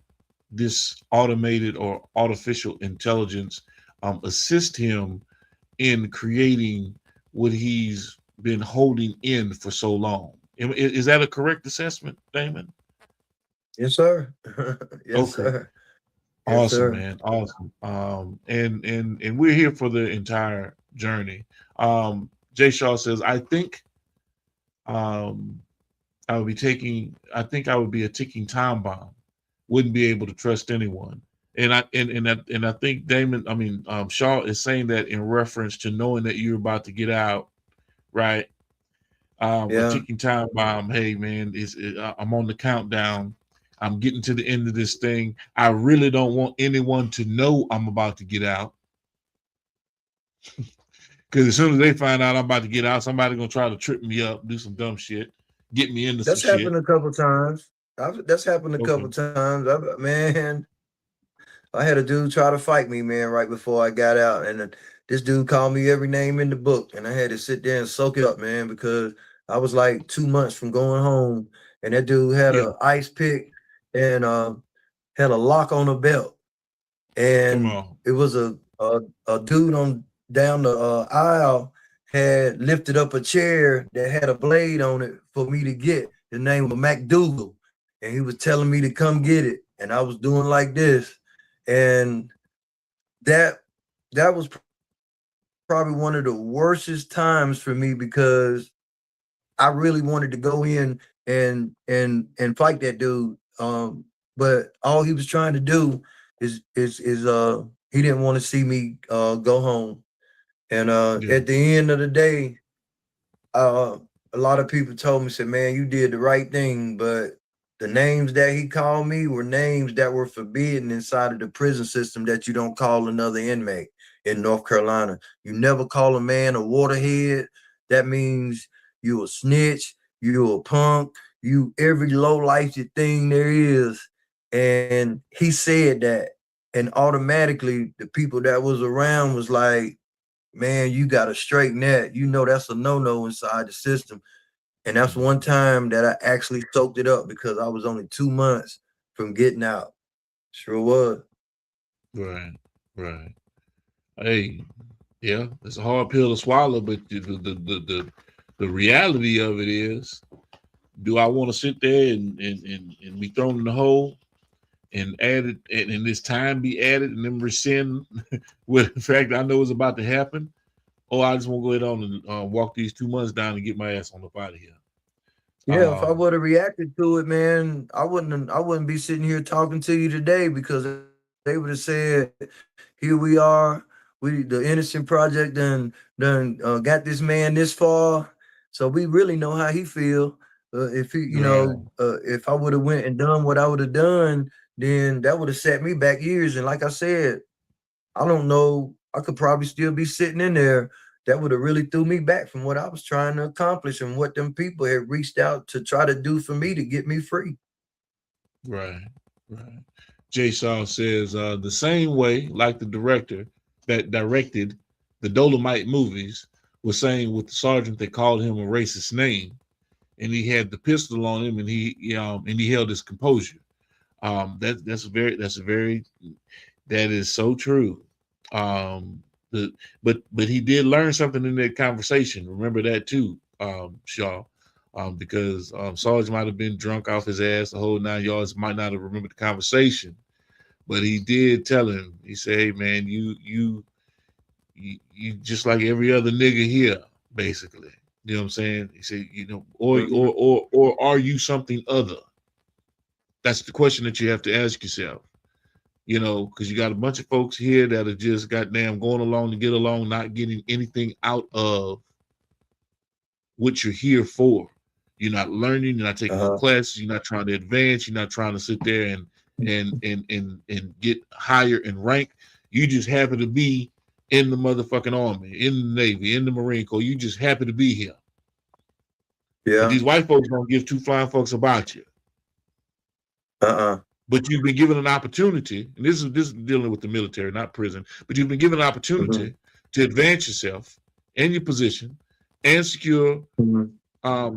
this automated or artificial intelligence assist him in creating what he's been holding in for so long. Is that a correct assessment, Damon? Yes, sir. Yes, Okay. sir. Yes, Awesome, sir. man. Awesome. And we're here for the entire journey. Jay Shaw says, I think I would be a ticking time bomb. Wouldn't be able to trust anyone. And I think Shaw is saying that in reference to knowing that you're about to get out, right? A ticking time bomb. Hey man, I'm on the countdown. I'm getting to the end of this thing. I really don't want anyone to know I'm about to get out. Because as soon as they find out I'm about to get out, somebody's gonna try to trip me up, do some dumb shit, get me into some shit. That's happened a couple times. That's happened a couple times. I had a dude try to fight me, man, right before I got out, and this dude called me every name in the book, and I had to sit there and soak it up, man, because I was like 2 months from going home, and that dude had an ice pick and had a lock on a belt, and it was a dude on down the aisle had lifted up a chair that had a blade on it for me to get. The name was MacDougal, and he was telling me to come get it, and I was doing like this, and that was probably one of the worstest times for me, because I really wanted to go in and fight that dude, but all he was trying to do is he didn't want to see me go home. And at the end of the day, a lot of people told me, said, man, you did the right thing, but the names that he called me were names that were forbidden inside of the prison system, that you don't call another inmate in North Carolina. You never call a man a waterhead. That means you a snitch, you a punk, you every low-life thing there is. And he said that, and automatically the people that was around was like, man, you got to straighten that. You know that's a no-no inside the system. And that's one time that I actually soaked it up, because I was only 2 months from getting out. Sure was. Right. Hey, yeah, it's a hard pill to swallow, but the reality of it is, do I want to sit there and be thrown in the hole and added, and this time be added and then rescind with the fact that I know it's about to happen? Or I just want to go ahead on and walk these 2 months down and get my ass on up out of here. Yeah, if I would have reacted to it, man, I wouldn't be sitting here talking to you today, because they would have said, here we are, the Innocent Project done got this man this far, so we really know how he feel. If he, if I would have went and done what I would have done, then that would have set me back years. And like I said, I don't know, I could probably still be sitting in there. That would have really threw me back from what I was trying to accomplish and what them people had reached out to try to do for me to get me free. Right. Jay Shaw says, the same way, like the director that directed the Dolomite movies was saying with the sergeant that called him a racist name, and he had the pistol on him, and he held his composure. That is so true. But he did learn something in that conversation. Remember that too, Shaw, because Sarge might have been drunk off his ass the whole 9 yards, might not have remembered the conversation, but he did tell him. He said, "Hey man, you just like every other nigga here, basically." You know what I'm saying? He said, or are you something other? That's the question that you have to ask yourself. Because you got a bunch of folks here that are just goddamn going along to get along, not getting anything out of what you're here for. You're not learning, you're not taking no classes, you're not trying to advance, you're not trying to sit there and get higher in rank. You just happen to be in the motherfucking Army, in the Navy, in the Marine Corps. You just happen to be here. Yeah. But these white folks don't give two flying fucks about you. But you've been given an opportunity, and this is dealing with the military, not prison, but you've been given an opportunity to advance yourself and your position and secure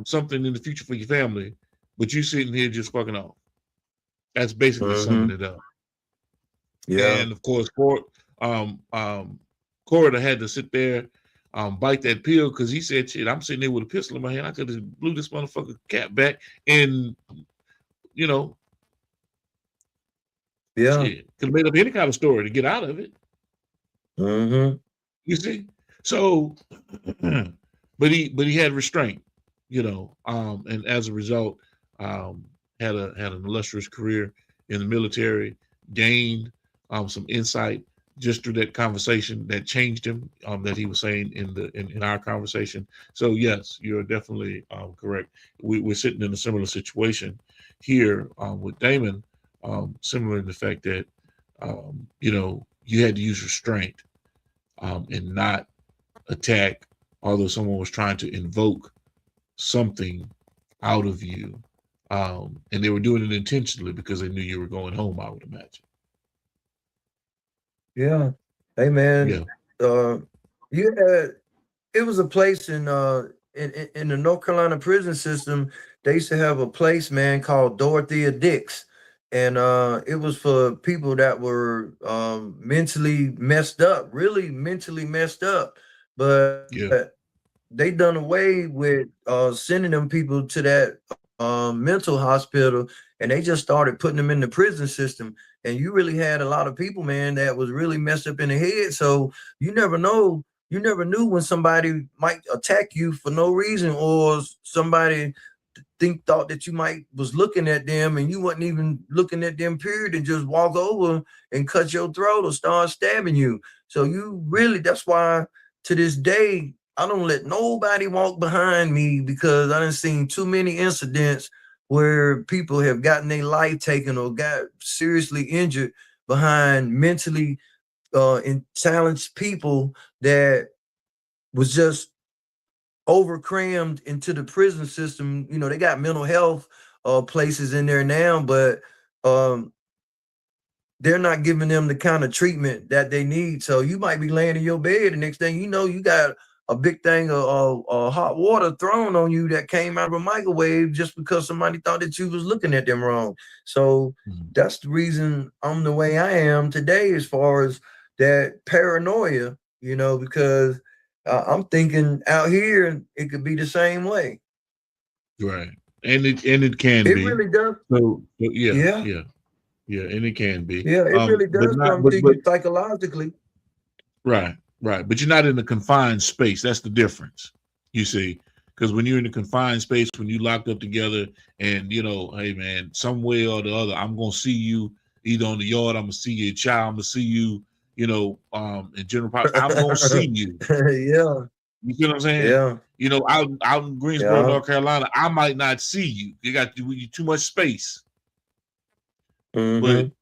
something in the future for your family, but you sitting here just fucking off. That's basically summing it up. Yeah. And of course, Corridor had to sit there, bite that pill, because he said, shit, I'm sitting there with a pistol in my hand. I could have blew this motherfucker cap back and, yeah, could have made up any kind of story to get out of it. You see? So but he had restraint, and as a result, had an illustrious career in the military, gained some insight just through that conversation that changed him, that he was saying in our conversation. So yes, you're definitely correct. We're sitting in a similar situation here with Damon, similar in the fact that you had to use restraint and not attack, although someone was trying to invoke something out of you. And they were doing it intentionally because they knew you were going home, I would imagine. Yeah. Hey man, Yeah. you had it was a place in the North Carolina prison system. They used to have a place, man, called Dorothea Dix. And it was for people that were mentally messed up, really mentally messed up. But Yeah. they done away with sending them people to that mental hospital, and they just started putting them in the prison system. And you really had a lot of people, man, that was really messed up in the head. So you never know. You never knew when somebody might attack you for no reason, or somebody thought that you might was looking at them and you wasn't even looking at them, period, and just walk over and cut your throat or start stabbing you. So you really, that's why to this day, I don't let nobody walk behind me, because I done seen too many incidents where people have gotten their life taken or got seriously injured behind mentally challenged people that was just overcrammed into the prison system. They got mental health places in there now, but they're not giving them the kind of treatment that they need. So you might be laying in your bed, the next thing you know, you got a big thing of hot water thrown on you that came out of a microwave just because somebody thought that you was looking at them wrong. So that's the reason I'm the way I am today, as far as that paranoia, because I'm thinking out here it could be the same way. Right. And it can It be. really does. So yeah, and it can be. Yeah, it really does come to you psychologically. Right. But you're not in a confined space. That's the difference, you see. Because when you're in a confined space, when you locked up together, and hey man, some way or the other, I'm gonna see you either on the yard, I'm gonna see your child, I'm gonna see you, in general, I'm gonna see you. Yeah. You see what I'm saying? Yeah. Out in Greensboro, Yeah. North Carolina, I might not see you. You got too much space. Mhm. But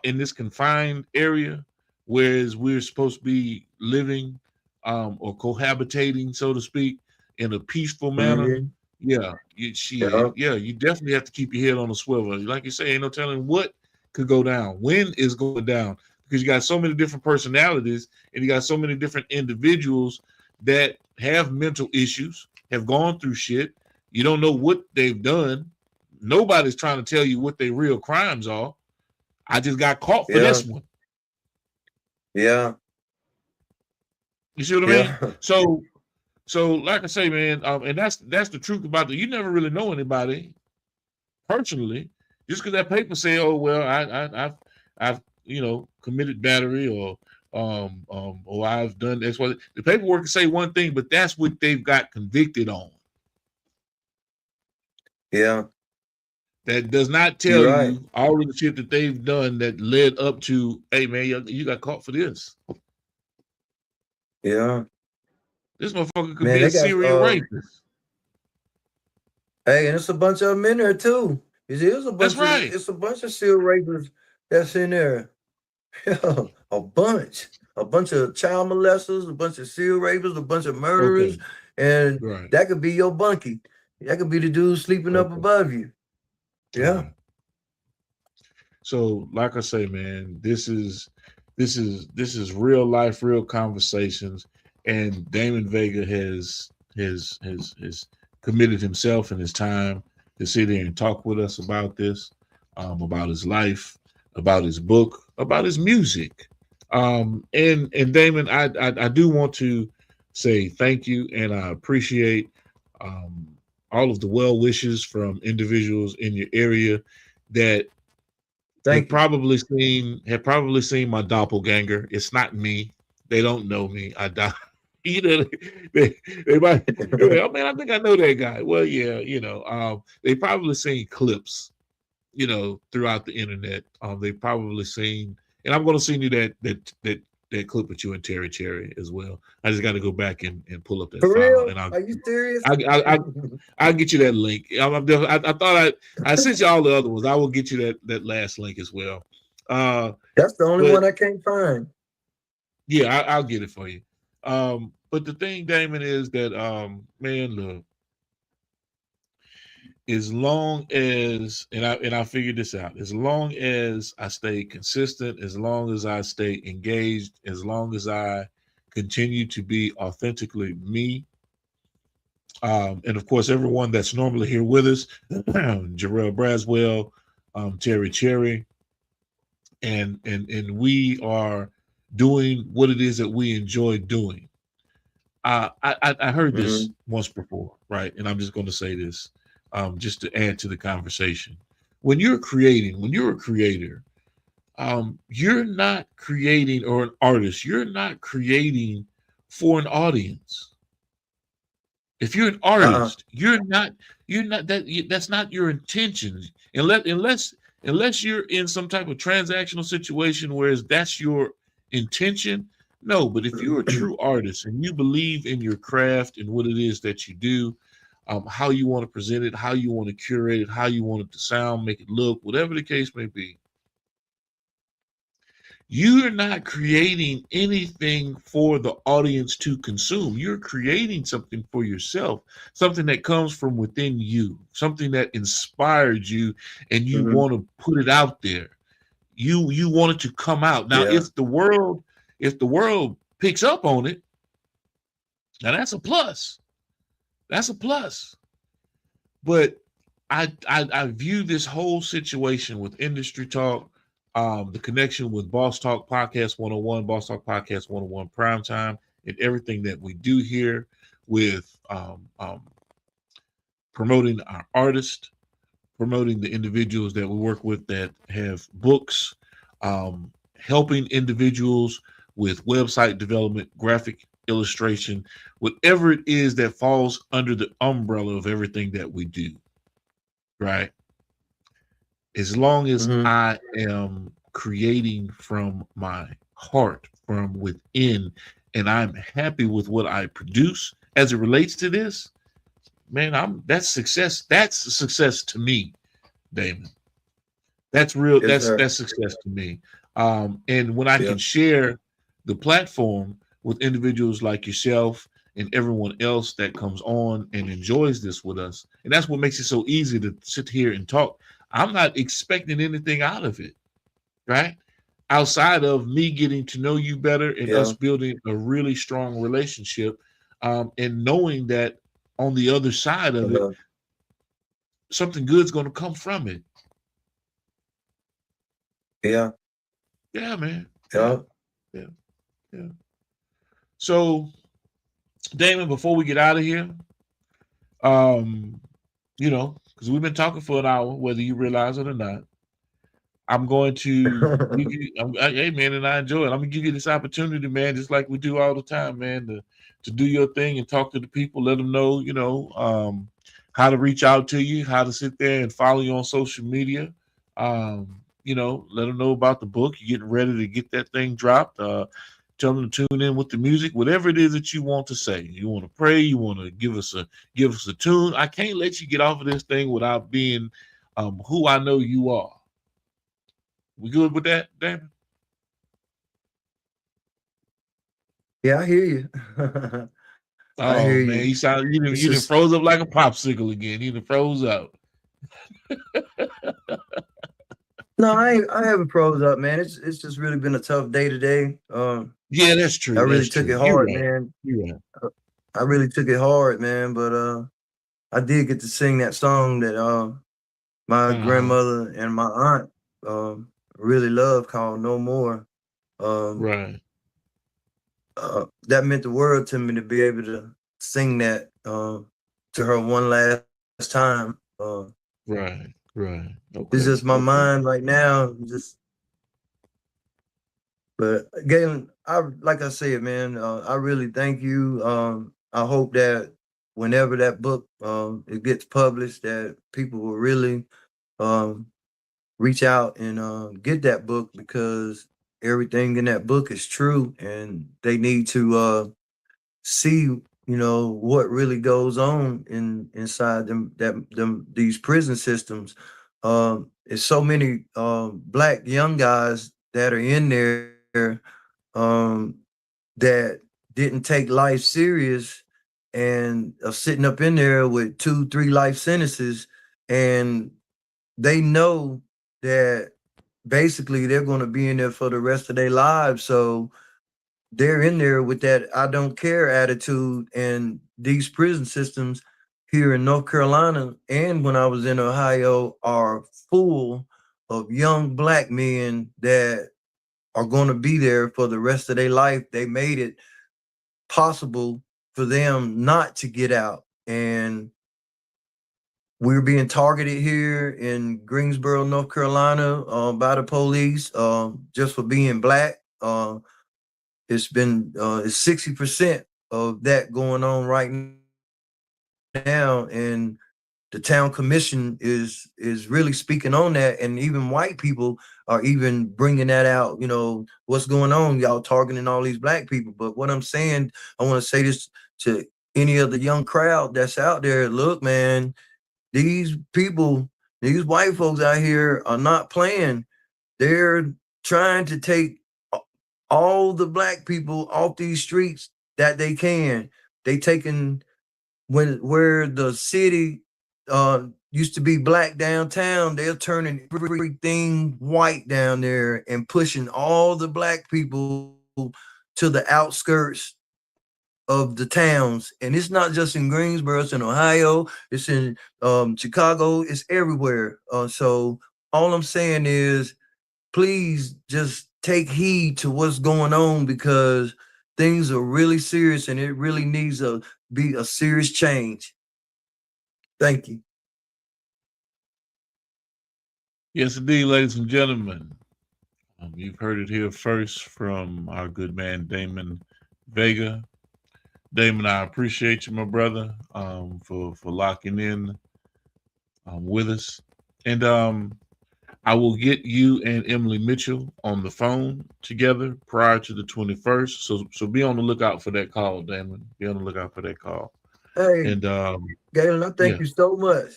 in this confined area, whereas we're supposed to be living or cohabitating, so to speak, in a peaceful manner, Mhm. you definitely have to keep your head on a swivel. Like you say, ain't no telling what could go down, when is going down, because you got so many different personalities and you got so many different individuals that have mental issues, have gone through shit. You don't know what they've done. Nobody's trying to tell you what their real crimes are. I just got caught for this one. Yeah. You see what I mean? So like I say, man, and that's the truth about it. You never really know anybody personally, just because that paper say, oh well, I've committed battery or I've done X, Y. The paperwork can say one thing, but that's what they've got convicted on. Yeah. That does not tell you all of the shit that they've done that led up to, hey man, you got caught for this. Yeah. This motherfucker could be a serial rapist. Hey, and it's a bunch of them in there too. That's right. It's a bunch of serial rapists that's in there. Yeah, a bunch of child molesters, a bunch of serial rapists, a bunch of murderers, and that could be your bunkie. That could be the dude sleeping up above you. Yeah. So, like I say, man, this is real life, real conversations, and Damon Vega has committed himself and his time to sit here and talk with us about this, about his life, about his book, about his music. And Damon, I do want to say thank you, and I appreciate all of the well wishes from individuals in your area that have probably seen my doppelganger. It's not me. They don't know me. You know, they might. They're like, oh man, I think I know that guy. Well, yeah, they probably seen clips, throughout the internet. They probably seen, and I'm going to send you that clip with you and Terry Cherry as well. I just got to go back and pull up that For file, real? and Are you serious? I'll get you that link. I thought I sent you all the other ones. I will get you that last link as well. That's the only but- one I can't find. Yeah, I'll get it for you. But the thing, Damon, is that man, look, as long as and I figured this out, as long as I stay consistent, as long as I stay engaged, as long as I continue to be authentically me, and of course everyone that's normally here with us, Jarrell Braswell, Terry Cherry, and we are doing what it is that we enjoy doing. I heard this once before, right? And I'm just going to say this, just to add to the conversation. When you're a creator, you're not creating, or an artist, you're not creating for an audience. If you're an artist, you're not that's not your intention. Unless you're in some type of transactional situation where that's your intention. No, but if you're a true artist and you believe in your craft and what it is that you do, how you want to present it, how you want to curate it, how you want it to sound, make it look, whatever the case may be, you're not creating anything for the audience to consume. You're creating something for yourself, something that comes from within you, something that inspired you, and you want to put it out there. You want it to come out. Now, if the world picks up on it, now that's a plus. That's a plus. But I view this whole situation with Industry Talk, the connection with Boss Talk Podcast 101, Boss Talk Podcast 101 Primetime, and everything that we do here with promoting our artists, promoting the individuals that we work with that have books, helping individuals with website development, graphic illustration, whatever it is that falls under the umbrella of everything that we do, right? As long as I am creating from my heart, from within, and I'm happy with what I produce as it relates to this, man, that's success. That's a success to me, Damon. That's real. That's success to me. And when I can share the platform with individuals like yourself and everyone else that comes on and enjoys this with us, and that's what makes it so easy to sit here and talk. I'm not expecting anything out of it, right? Outside of me getting to know you better and us building a really strong relationship, and knowing that on the other side of it, something good's going to come from it. Yeah, man. Yeah. So, Damon, before we get out of here, because we've been talking for an hour, whether you realize it or not, I'm going to give you, hey man, and I enjoy it. I'm gonna give you this opportunity, man, just like we do all the time, man, to do your thing and talk to the people, let them know, how to reach out to you, how to sit there and follow you on social media. Let them know about the book. You're getting ready to get that thing dropped. Tell them to tune in with the music, whatever it is that you want to say. You want to pray, you want to give us a tune. I can't let you get off of this thing without being who I know you are. We good with that, Damon? Yeah, I hear you. I hear you. Man, you done froze up like a popsicle again. You done froze up. No, I haven't froze up, man. It's just really been a tough day today. Yeah, that's true. I really took it hard, man. You're right. I really took it hard, man. But I did get to sing that song that my grandmother and my aunt really loved, called "No More." Right. That meant the world to me to be able to sing that to her one last time. Right. Okay. It's just my mind right now. Just But Galen, like I said, man, I really thank you. I hope that whenever that book it gets published, that people will really um, reach out and get that book, because everything in that book is true, and they need to see, what really goes on inside these prison systems. There's so many black young guys that are in there um, that didn't take life serious and are sitting up in there with 2, 3 life sentences, and they know that basically they're going to be in there for the rest of their lives. So they're in there with that I don't care attitude, and these prison systems here in North Carolina and when I was in Ohio are full of young black men that are going to be there for the rest of their life. They made it possible for them not to get out, and we're being targeted here in Greensboro, North Carolina, by the police just for being black. It's 60% of that going on right now, and the town commission is really speaking on that, and even white people are even bringing that out. What's going on? Y'all targeting all these black people. But what I'm saying, I want to say this to any of the young crowd that's out there. Look, man, these people, these white folks out here are not playing. They're trying to take all the black people off these streets that they can. They taking where the city used to be black downtown, they're turning everything white down there and pushing all the black people to the outskirts of the towns. And it's not just in Greensboro, it's in Ohio, it's in Chicago, it's everywhere. So all I'm saying is, please just take heed to what's going on, because things are really serious and it really needs to be a serious change. Thank you. Yes, indeed, ladies and gentlemen. You've heard it here first from our good man, Damon Vega. Damon, I appreciate you, my brother, for locking in with us. And I will get you and Emily Mitchell on the phone together prior to the 21st. So be on the lookout for that call, Damon. Be on the lookout for that call. Hey, and Galen, I thank you so much.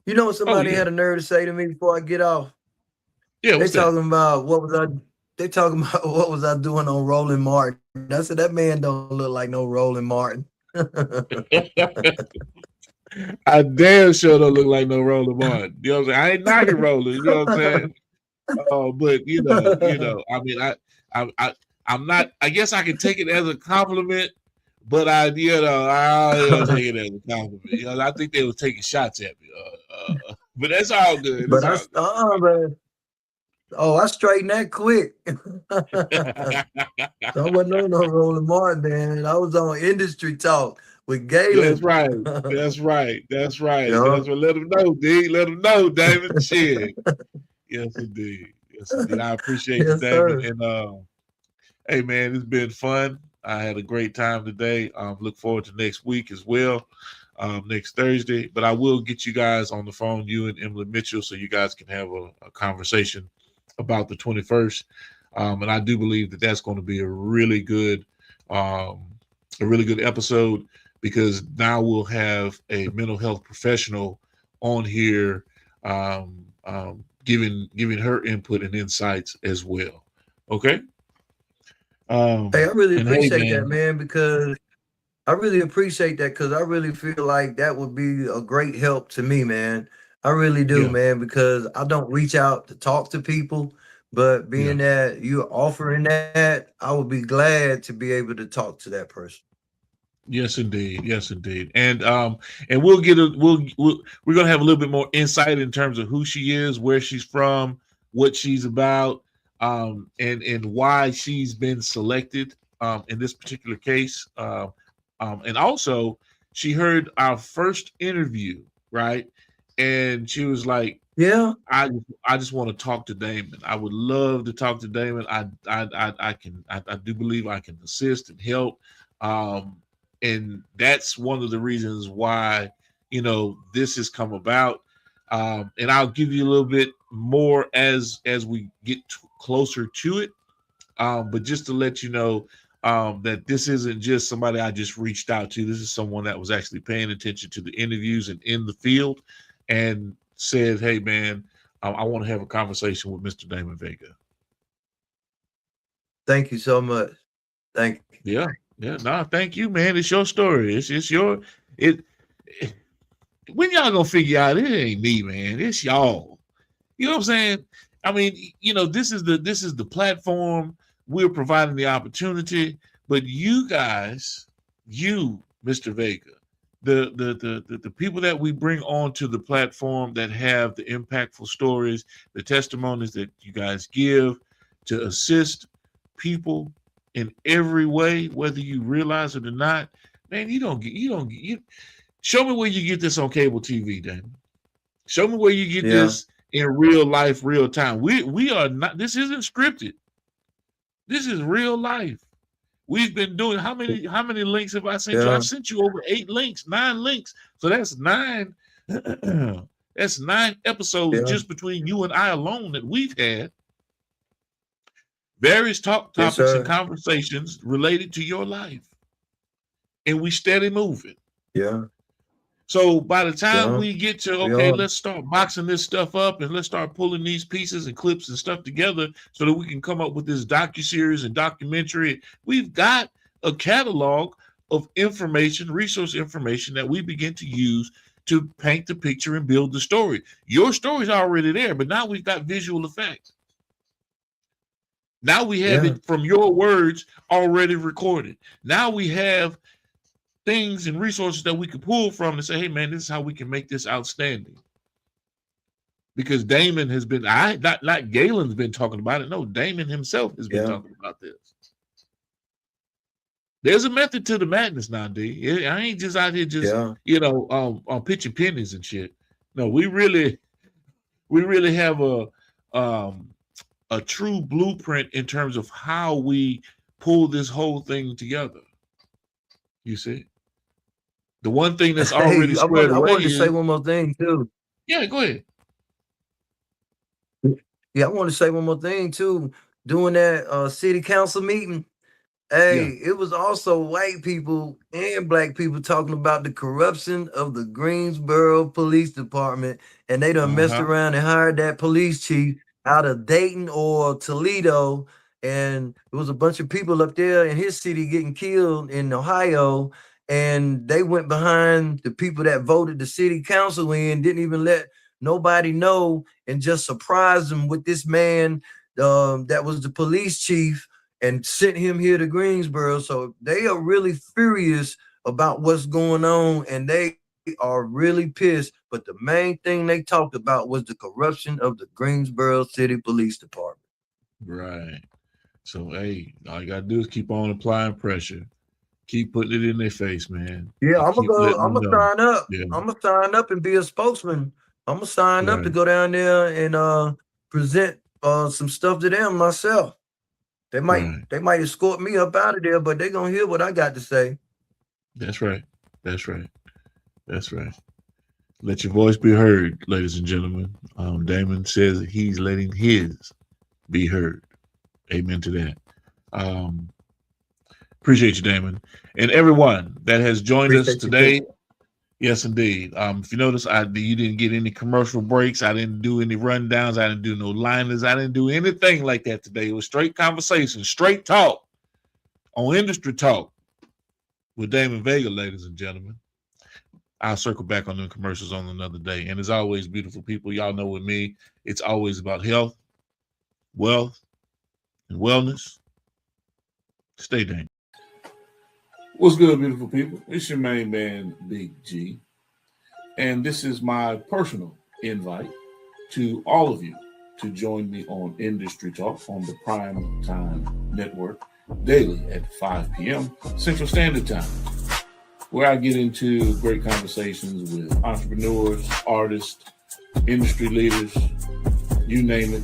You know what somebody had a nerve to say to me before I get off? Yeah, they talking about what was I doing on Roland Martin. I said, that man don't look like no Roland Martin. I damn sure don't look like no Roland Martin. You know what I'm saying? I ain't knocking Roland, you know what I'm saying? But I mean, I'm not. I guess I can take it as a compliment, but I don't take it as a compliment. I think they were taking shots at me. But that's all good. But man. Oh, I straightened that quick. So I wasn't on no Roland Martin, man. I was on Industry Talk with Galen. That's right. That's right. That's right. That's what. Let them know, D. Let them know, David. Shit. Yes, indeed. Yes, indeed. I appreciate you, David. And hey, man, it's been fun. I had a great time today. Look forward to next week as well. Next Thursday. But I will get you guys on the phone, you and Emily Mitchell, so you guys can have a conversation about the 21st. And I do believe that that's going to be a really good episode, because now we'll have a mental health professional on here giving her input and insights as well. Okay. Hey, I really appreciate that, man, because I really appreciate that, because I really feel like that would be a great help to me, man. I really do, man, because I don't reach out to talk to people, but being that you're offering that, I would be glad to be able to talk to that person. Yes, indeed. Yes, indeed. And we'll get we're gonna have a little bit more insight in terms of who she is, where she's from, what she's about, and why she's been selected in this particular case. And also, she heard our first interview, right? And she was like, Yeah. I just want to talk to Damon. I would love to talk to Damon. I do believe I can assist and help. And that's one of the reasons why, this has come about. And I'll give you a little bit more as we get closer to it. But just to let you know that this isn't just somebody I just reached out to. This is someone that was actually paying attention to the interviews and in the field and said, hey, man, I want to have a conversation with Mr. Damon Vega. Thank you so much. Thank you. Yeah. No, thank you, man. It's your story. It's your when y'all gonna figure out it ain't me, man. It's y'all. You know what I'm saying? I mean, this is the platform. We're providing the opportunity, but you guys, Mr. Vega, the people that we bring onto the platform that have the impactful stories, the testimonies that you guys give to assist people in every way, whether you realize it or not, man, you don't get. Show me where you get this on cable TV, Damon. Show me where you get this in real life, real time. We are not. This isn't scripted. This is real life. We've been doing how many links have I sent you? I've sent you over 9 links. So that's 9. That's 9 episodes just between you and I alone that we've had. Various topics and conversations related to your life. And we steady moving. Yeah. So by the time we get to, let's start boxing this stuff up and let's start pulling these pieces and clips and stuff together so that we can come up with this docuseries and documentary. We've got a catalog of information, resource information that we begin to use to paint the picture and build the story. Your story's already there, but now we've got visual effects. Now we have it from your words already recorded. Now we have things and resources that we can pull from and say, hey, man, this is how we can make this outstanding. Because Damon has been, not Galen's been talking about it. No, Damon himself has been talking about this. There's a method to the madness now, D. I ain't just out here just, on pitching pennies and shit. No, we really have a true blueprint in terms of how we pull this whole thing together. You see? The one thing that's already squared away. I wanted to say one more thing, too. Yeah, go ahead. Yeah, I want to say one more thing, too. Doing that city council meeting, it was also white people and black people talking about the corruption of the Greensboro Police Department, and they done messed around and hired that police chief out of Dayton or Toledo, and there was a bunch of people up there in his city getting killed in Ohio, and they went behind the people that voted the city council in, didn't even let nobody know, and just surprised them with this man that was the police chief and sent him here to Greensboro. So they are really furious about what's going on, and they are really pissed. But the main thing they talked about was the corruption of the Greensboro City Police Department. Right. So, hey, all you got to do is keep on applying pressure. Keep putting it in their face, man. Yeah, I'm gonna sign up. Yeah. I'm gonna sign up and be a spokesman. I'm gonna sign up to go down there and present some stuff to them myself. They might escort me up out of there, but they're gonna hear what I got to say. That's right. That's right. That's right. Let your voice be heard, ladies and gentlemen. Damon says that he's letting his be heard. Amen to that. Appreciate you, Damon. And everyone that has joined us today. Yes, indeed. If you notice, you didn't get any commercial breaks. I didn't do any rundowns. I didn't do no liners. I didn't do anything like that today. It was straight conversation, straight talk on Industry Talk with Damon Vega, ladies and gentlemen. I'll circle back on them commercials on another day. And as always, beautiful people, y'all know with me, it's always about health, wealth, and wellness. Stay dangerous. What's good, beautiful people? It's your main man, Big G. And this is my personal invite to all of you to join me on Industry Talk on the Prime Time Network daily at 5 p.m. Central Standard Time, where I get into great conversations with entrepreneurs, artists, industry leaders, you name it,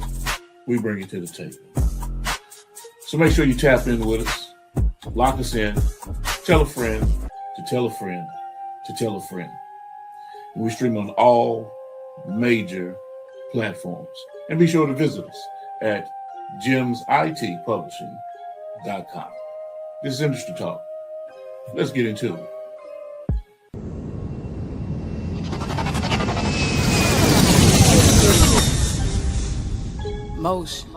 we bring it to the table. So make sure you tap in with us, lock us in, tell a friend to tell a friend to tell a friend. And we stream on all major platforms. And be sure to visit us at gemsitpublishing.com. This is Industry Talk. Let's get into it. Motion.